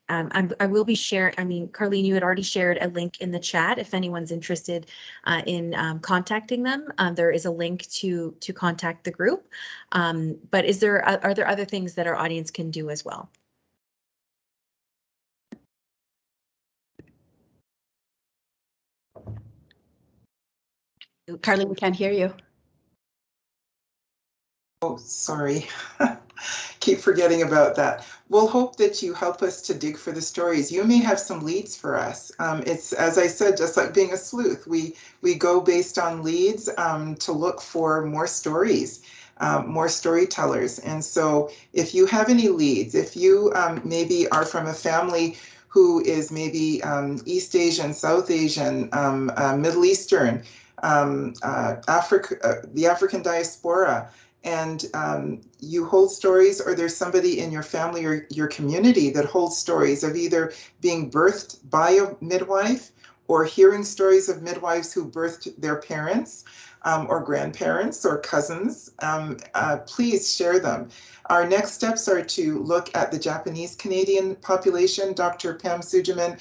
[SPEAKER 1] I will be sharing, I mean, Karline, you had already shared a link in the chat if anyone's interested in contacting them. There is a link to contact the group. But are there other things that our audience can do as well?
[SPEAKER 5] Karline, we can't hear you.
[SPEAKER 2] Oh, sorry. Keep forgetting about that. We'll hope that you help us to dig for the stories. You may have some leads for us. It's, as I said, just like being a sleuth. We go based on leads to look for more stories, more storytellers. And so if you have any leads, if you maybe are from a family who is maybe East Asian, South Asian, Middle Eastern, Africa, the African diaspora, and you hold stories, or there's somebody in your family or your community that holds stories of either being birthed by a midwife or hearing stories of midwives who birthed their parents or grandparents or cousins, please share them. Our next steps are to look at the Japanese Canadian population. Dr. Pam Sujaman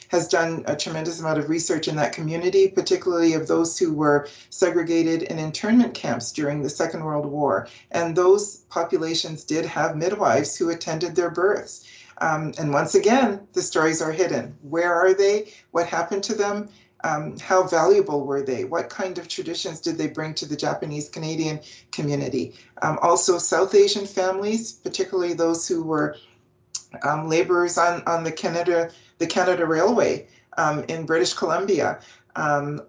[SPEAKER 2] has done a tremendous amount of research in that community, particularly of those who were segregated in internment camps during the Second World War. And those populations did have midwives who attended their births. And once again, the stories are hidden. Where are they? What happened to them? How valuable were they? What kind of traditions did they bring to the Japanese Canadian community? Also, South Asian families, particularly those who were laborers on the Canada Railway in British Columbia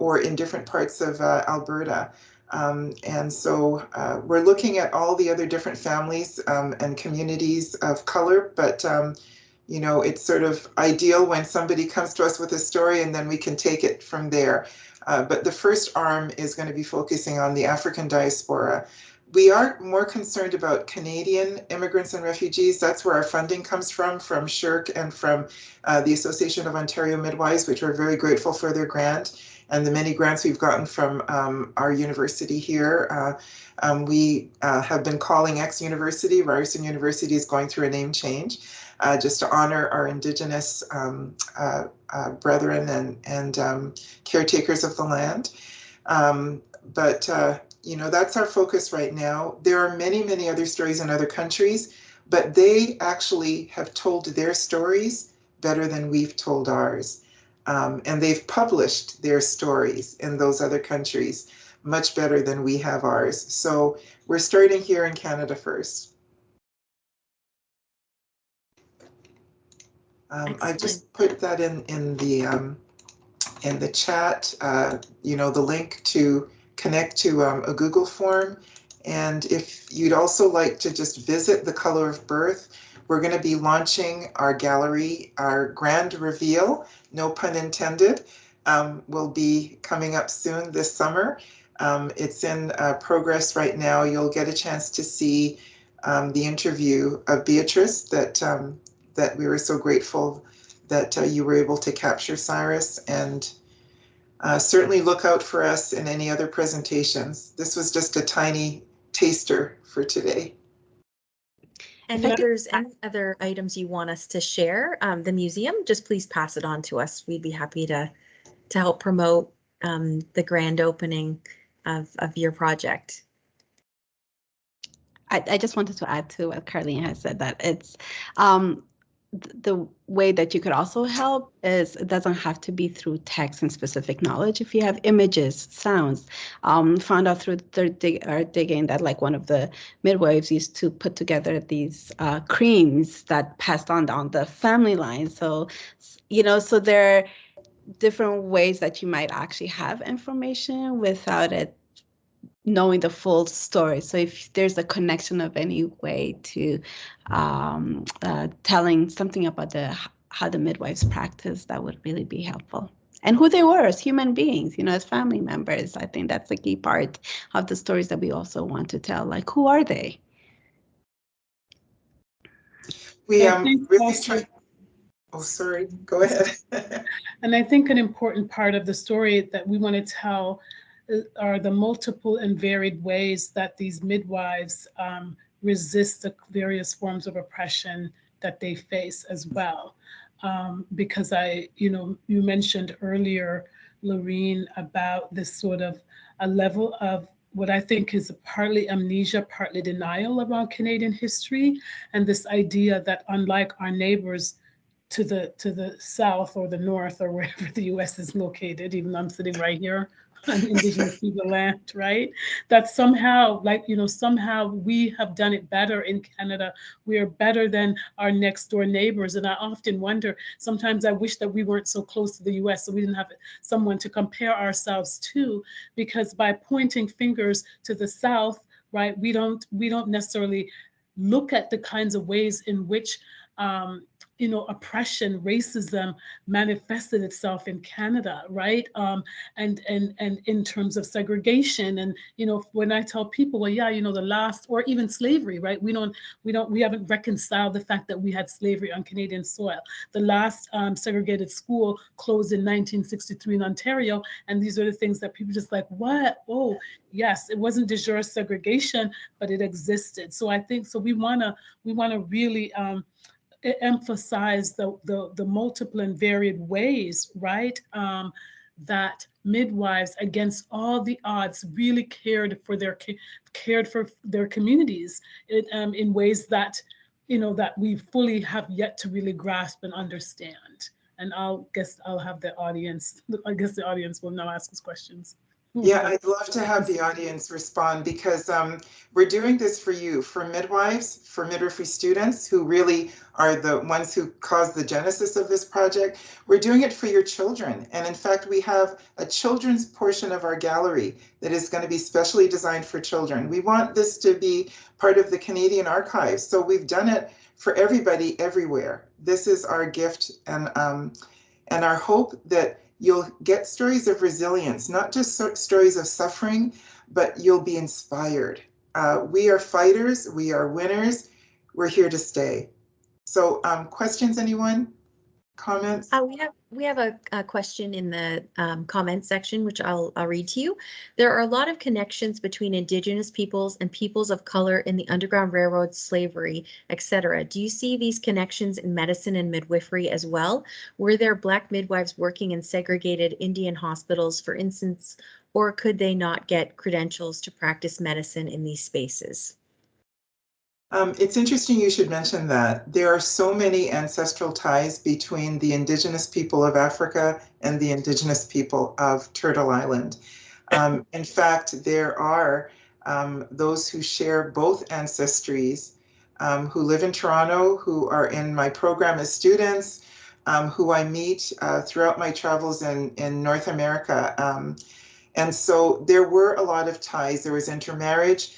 [SPEAKER 2] or in different parts of Alberta. And so we're looking at all the other different families and communities of color, but you know, it's sort of ideal when somebody comes to us with a story and then we can take it from there. But the first arm is going to be focusing on the African diaspora. We are more concerned about Canadian immigrants and refugees. That's where our funding comes from SHRC and from the Association of Ontario Midwives, which we're very grateful for their grant and the many grants we've gotten from our university here. We have been calling X University. Ryerson University is going through a name change just to honor our Indigenous brethren and caretakers of the land. But you know, that's our focus right now. There are many, many other stories in other countries, but they actually have told their stories better than we've told ours. And they've published their stories in those other countries much better than we have ours. So we're starting here in Canada first. I just put that in the chat, you know, the link to connect to a Google form. And if you'd also like to just visit The Color of Birth, we're going to be launching our gallery, our grand reveal, no pun intended, will be coming up soon this summer. It's in progress right now. You'll get a chance to see the interview of Beatrice that we were so grateful that you were able to capture, Cyrus, and certainly look out for us in any other presentations. This was just a tiny taster for today.
[SPEAKER 1] And if there's any other items you want us to share, the museum, just please pass it on to us. We'd be happy to help promote the grand opening of your project.
[SPEAKER 5] I just wanted to add to what Karline has said, that it's the way that you could also help is it doesn't have to be through text and specific knowledge. If you have images, sounds, found out through their digging that like one of the midwives used to put together these creams that passed on down the family line. So, you know, so there are different ways that you might actually have information without it knowing the full story. So if there's a connection of any way to telling something about how the midwives practice, that would really be helpful. And who they were as human beings, you know, as family members. I think that's a key part of the stories that we also want to tell. Like, who are they?
[SPEAKER 2] We really try. Oh, sorry, go ahead.
[SPEAKER 3] And I think an important part of the story that we want to tell are the multiple and varied ways that these midwives resist the various forms of oppression that they face as well. Because you mentioned earlier, Lorene, about this sort of a level of what I think is partly amnesia, partly denial around Canadian history, and this idea that unlike our neighbors to the south or the north or wherever the US is located, even though I'm sitting right here on Indigenous people land, right? That somehow, somehow we have done it better in Canada. We are better than our next door neighbors. And I often wonder, sometimes I wish that we weren't so close to the US so we didn't have someone to compare ourselves to, because by pointing fingers to the south, right, we don't necessarily look at the kinds of ways in which oppression, racism manifested itself in Canada, right? And in terms of segregation, and when I tell people, well, yeah, the last, or even slavery, right? We haven't reconciled the fact that we had slavery on Canadian soil. The last segregated school closed in 1963 in Ontario, and these are the things that people just like, what? Oh, yes, it wasn't de jure segregation, but it existed. So I think we wanna really emphasize the multiple and varied ways, right? That midwives, against all the odds, really cared for their communities in ways that that we fully have yet to really grasp and understand. And I guess the audience will now ask us questions.
[SPEAKER 2] Yeah, I'd love to have the audience respond, because we're doing this for you, for midwives, for midwifery students who really are the ones who caused the genesis of this project. We're doing it for your children. And in fact, we have a children's portion of our gallery that is going to be specially designed for children. We want this to be part of the Canadian archives. So we've done it for everybody everywhere. This is our gift, and our hope that you'll get stories of resilience, not just stories of suffering, but you'll be inspired. we are fighters, we are winners, we're here to stay. So questions, anyone? Comments?
[SPEAKER 1] We have a question in the comment section, which I'll read to you. There are a lot of connections between Indigenous peoples and peoples of color in the Underground Railroad, slavery, etc. Do you see these connections in medicine and midwifery as well? Were there Black midwives working in segregated Indian hospitals, for instance, or could they not get credentials to practice medicine in these spaces?
[SPEAKER 2] It's interesting you should mention that. There are so many ancestral ties between the Indigenous people of Africa and the Indigenous people of Turtle Island. In fact, there are those who share both ancestries, who live in Toronto, who are in my program as students, who I meet throughout my travels in North America. And so there were a lot of ties. There was intermarriage.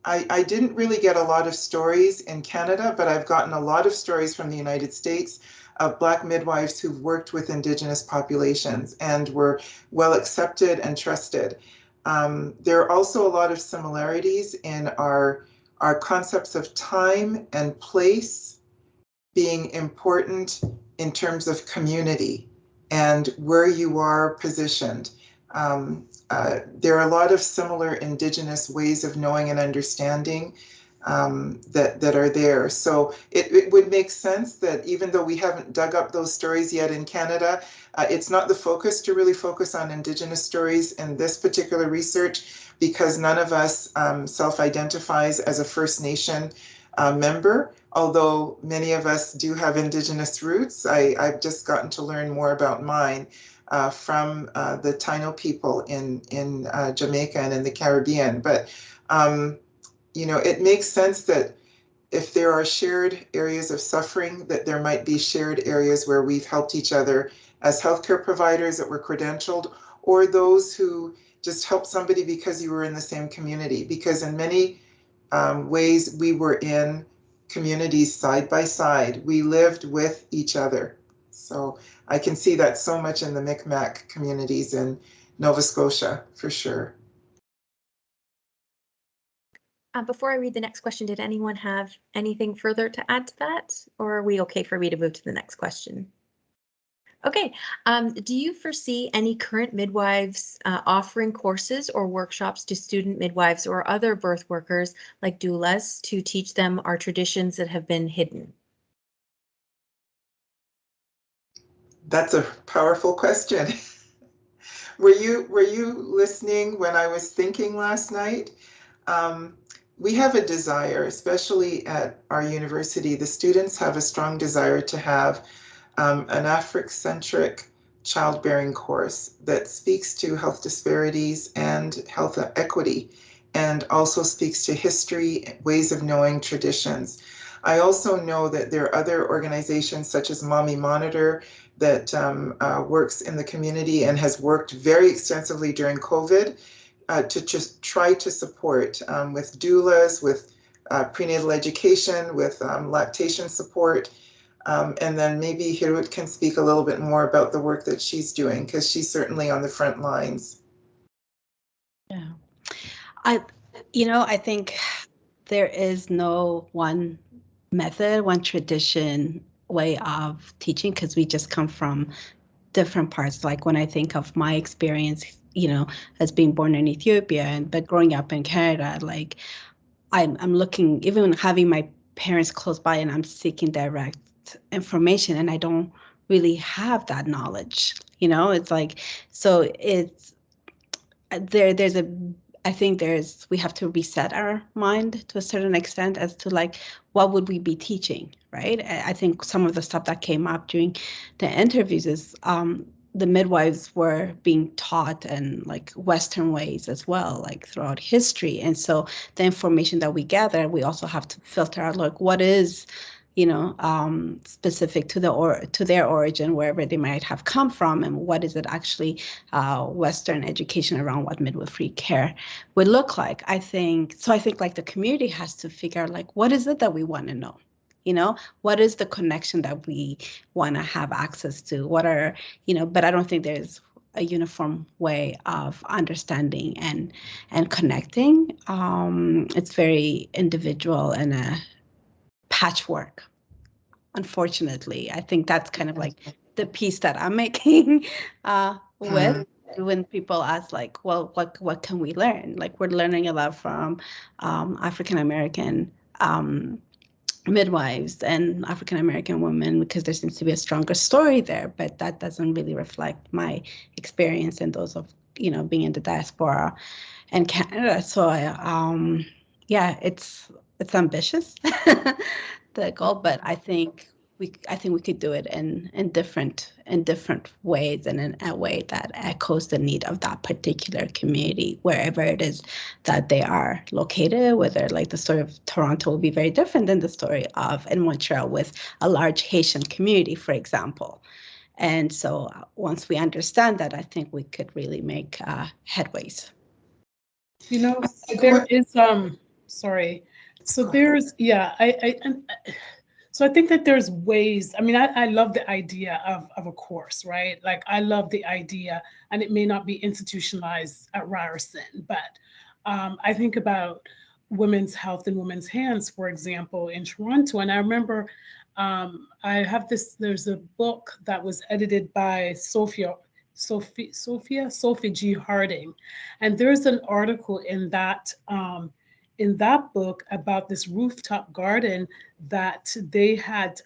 [SPEAKER 2] I didn't really get a lot of stories in Canada, but I've gotten a lot of stories from the United States of Black midwives who've worked with Indigenous populations and were well accepted and trusted. There are also a lot of similarities in our concepts of time and place being important in terms of community and where you are positioned. There are a lot of similar Indigenous ways of knowing and understanding that are there. So it would make sense that even though we haven't dug up those stories yet in Canada, it's not the focus to really focus on Indigenous stories in this particular research, because none of us self-identifies as a First Nation member, although many of us do have Indigenous roots. I've just gotten to learn more about mine. From the Taino people in Jamaica and in the Caribbean. But, you know, it makes sense that if there are shared areas of suffering, that there might be shared areas where we've helped each other as healthcare providers that were credentialed, or those who just helped somebody because you were in the same community. Because in many ways, we were in communities side by side. We lived with each other. So I can see that so much in the Mi'kmaq communities in Nova Scotia, for sure.
[SPEAKER 1] Before I read the next question, did anyone have anything further to add to that? Or are we okay for me to move to the next question? Okay, do you foresee any current midwives offering courses or workshops to student midwives or other birth workers like doulas to teach them our traditions that have been hidden?
[SPEAKER 2] That's a powerful question. Were you listening when I was thinking last night? We have a desire, especially at our university, the students have a strong desire to have an Afrocentric childbearing course that speaks to health disparities and health equity, and also speaks to history, ways of knowing, traditions. I also know that there are other organizations such as Mommy Monitor that works in the community and has worked very extensively during COVID to just try to support with doulas, with prenatal education, with lactation support. And then maybe Hirut can speak a little bit more about the work that she's doing, because she's certainly on the front lines.
[SPEAKER 5] Yeah, I think there is no one method, one tradition, way of teaching, because we just come from different parts. Like when I think of my experience, as being born in Ethiopia, but growing up in Canada, like I'm looking, even having my parents close by, and I'm seeking direct information, and I don't really have that knowledge. It's like, so it's there's a I think we have to reset our mind to a certain extent as to like, what would we be teaching, right? I think some of the stuff that came up during the interviews is the midwives were being taught in like Western ways as well, like throughout history. And so the information that we gather, we also have to filter out, like, what is specific to their origin, wherever they might have come from, and what is it actually Western education around what midwifery care would look like. I think like the community has to figure out, like, what is it that we want to know? What is the connection that we want to have access to? What are, but I don't think there's a uniform way of understanding and connecting. It's very individual and a patchwork. Unfortunately, I think that's kind of like the piece that I'm making with when people ask, like, well, what can we learn? Like, we're learning a lot from African American midwives and African American women, because there seems to be a stronger story there, but that doesn't really reflect my experience and those of, you know, being in the diaspora and Canada. So yeah, it's ambitious, the goal, but I think we could do it in different ways, and in a way that echoes the need of that particular community, wherever it is that they are located. Whether, like, the story of Toronto will be very different than the story of in Montreal with a large Haitian community, for example. And so once we understand that, I think we could really make headways.
[SPEAKER 3] You know, there is sorry. So there's, yeah, so I think that there's ways. I mean, I love the idea of a course, right? Like, I love the idea, and it may not be institutionalized at Ryerson, but I think about women's health in women's hands, for example, in Toronto. And I remember I have there's a book that was edited by Sophie G. Harding. And there's an article in that book about this rooftop garden that they had,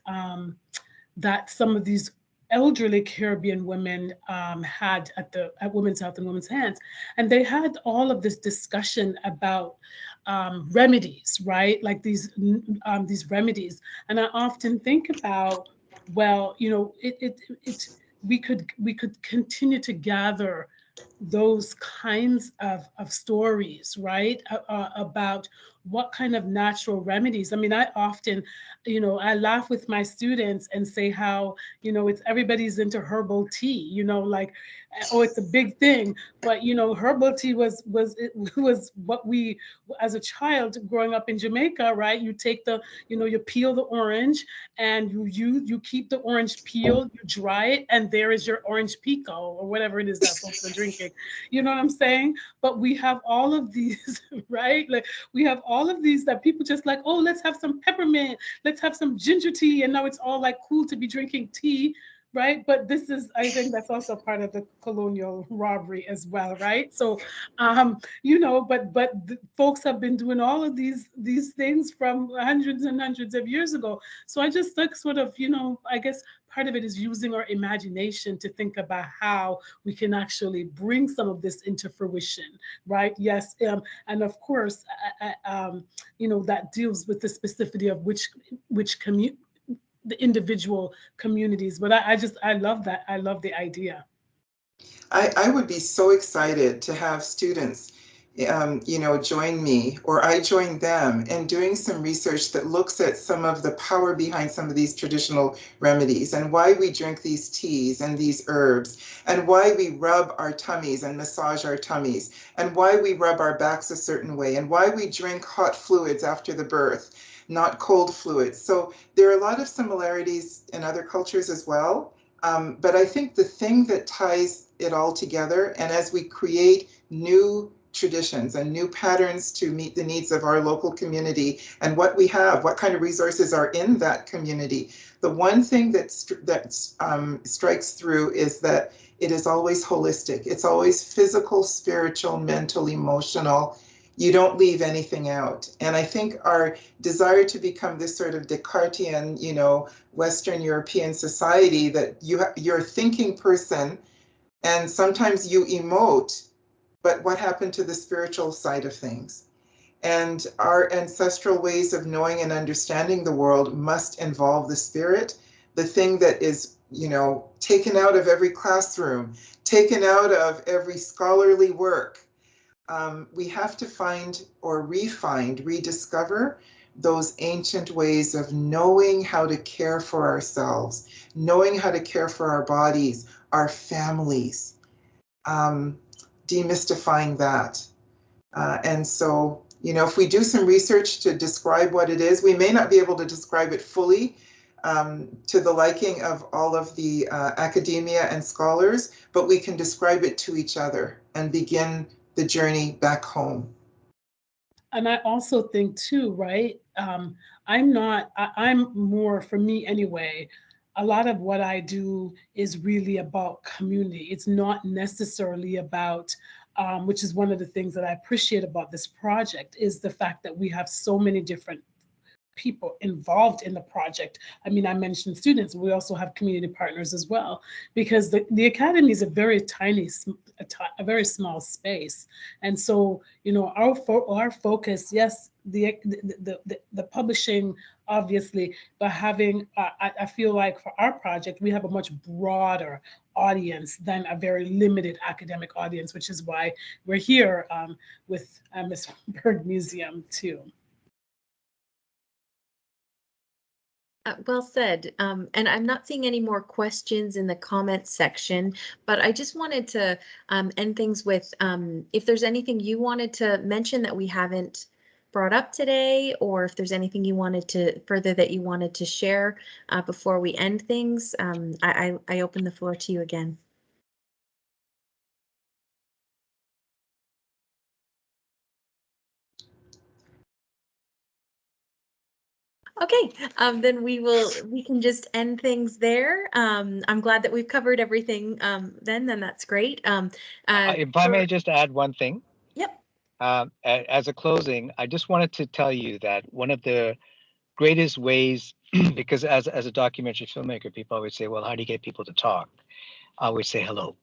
[SPEAKER 3] that some of these elderly Caribbean women had at Women's Health and Women's Hands. And they had all of this discussion about remedies, right? Like these remedies. And I often think about, well, you know, we could continue to gather those kinds of stories, right? About what kind of natural remedies. I mean, I often, you know, I laugh with my students and say how, you know, everybody's into herbal tea, you know, like, oh, it's a big thing. But, you know, herbal tea was what we, as a child growing up in Jamaica, right? You take you peel the orange, and you keep the orange peeled, you dry it, and there is your orange pico, or whatever it is that folks are drinking. You know what I'm saying? But we have all of these, right? Like, we have all of these that people just like, oh, let's have some peppermint, let's have some ginger tea. And now it's all like cool to be drinking tea, right? But this is, I think that's also part of the colonial robbery as well, right? So, you know, but folks have been doing all of these things from hundreds and hundreds of years ago. So I just like sort of, you know, I guess part of it is using our imagination to think about how we can actually bring some of this into fruition, right? Yes, and of course, you know, that deals with the specificity of which the individual communities. But I love that. I love the idea.
[SPEAKER 2] I would be so excited to have students, you know, join me, or I join them in doing some research that looks at some of the power behind some of these traditional remedies, and why we drink these teas and these herbs, and why we rub our tummies and massage our tummies, and why we rub our backs a certain way, and why we drink hot fluids after the birth, not cold fluids. So there are a lot of similarities in other cultures as well. But I think the thing that ties it all together, and as we create new traditions and new patterns to meet the needs of our local community and what we have, what kind of resources are in that community, the one thing that strikes through is that it is always holistic. It's always physical, spiritual, mental, emotional. You don't leave anything out. And I think our desire to become this sort of Descartesian, you know, Western European society, that you're a thinking person, and sometimes you emote, but what happened to the spiritual side of things? And our ancestral ways of knowing and understanding the world must involve the spirit, the thing that is, you know, taken out of every classroom, taken out of every scholarly work. We have to find or rediscover those ancient ways of knowing how to care for ourselves, knowing how to care for our bodies, our families, demystifying that. And so, you know, if we do some research to describe what it is, we may not be able to describe it fully, to the liking of all of the academia and scholars, but we can describe it to each other and begin the journey back home.
[SPEAKER 3] And I also think too, right? I'm more, for me anyway, a lot of what I do is really about community. It's not necessarily about, which is one of the things that I appreciate about this project, is the fact that we have so many different people involved in the project. I mean, I mentioned students, we also have community partners as well, because the academy is a very tiny, a very small space. And so, you know, our focus, yes, the publishing, obviously, but having, I feel like for our project, we have a much broader audience than a very limited academic audience, which is why we're here with Amherstburg Museum too.
[SPEAKER 1] Well said. And I'm not seeing any more questions in the comments section, but I just wanted to end things with if there's anything you wanted to mention that we haven't brought up today, or if there's anything you wanted to further that you wanted to share before we end things, I open the floor to you again. Okay, then we can just end things there. I'm glad that we've covered everything then that's great.
[SPEAKER 4] If I may just add one thing.
[SPEAKER 1] Yep.
[SPEAKER 4] As a closing, I just wanted to tell you that one of the greatest ways, because as a documentary filmmaker, people always say, well, how do you get people to talk? I always say hello.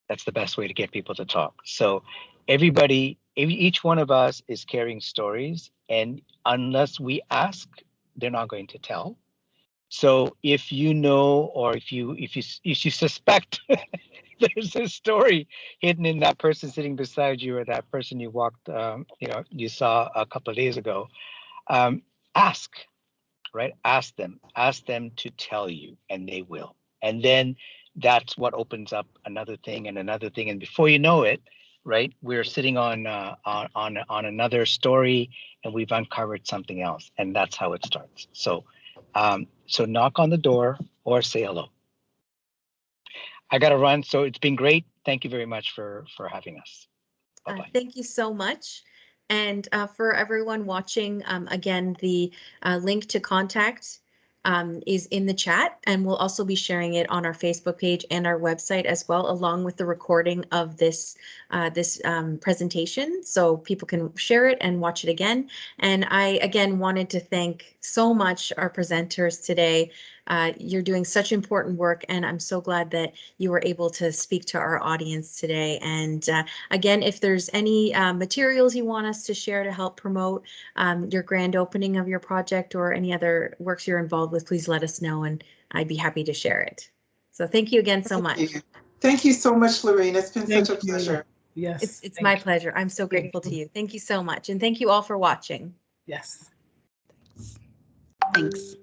[SPEAKER 4] That's the best way to get people to talk. So each one of us is carrying stories, and unless we ask, they're not going to tell. So if you know, or if you suspect there's a story hidden in that person sitting beside you, or that person you walked, you saw a couple of days ago, ask, right? Ask them to tell you, and they will. And then that's what opens up another thing and another thing, and before you know it, right, we're sitting on another story, and we've uncovered something else, and that's how it starts. So knock on the door or say hello. I got to run, so it's been great. Thank you very much for having us. Bye-bye.
[SPEAKER 1] Thank you so much. And for everyone watching, again, the link to contact is in the chat, and we'll also be sharing it on our Facebook page and our website as well, along with the recording of this presentation, so people can share it and watch it again. And I again wanted to thank so much our presenters today. You're doing such important work, and I'm so glad that you were able to speak to our audience today. And again, if there's any materials you want us to share to help promote your grand opening of your project or any other works you're involved with, please let us know, and I'd be happy to share it. So thank you again so much.
[SPEAKER 2] Thank you so much, Lorraine. It's been such a pleasure.
[SPEAKER 3] Yes.
[SPEAKER 1] It's my pleasure. I'm so grateful to you. Thank you so much. And thank you all for watching.
[SPEAKER 3] Yes.
[SPEAKER 5] Thanks.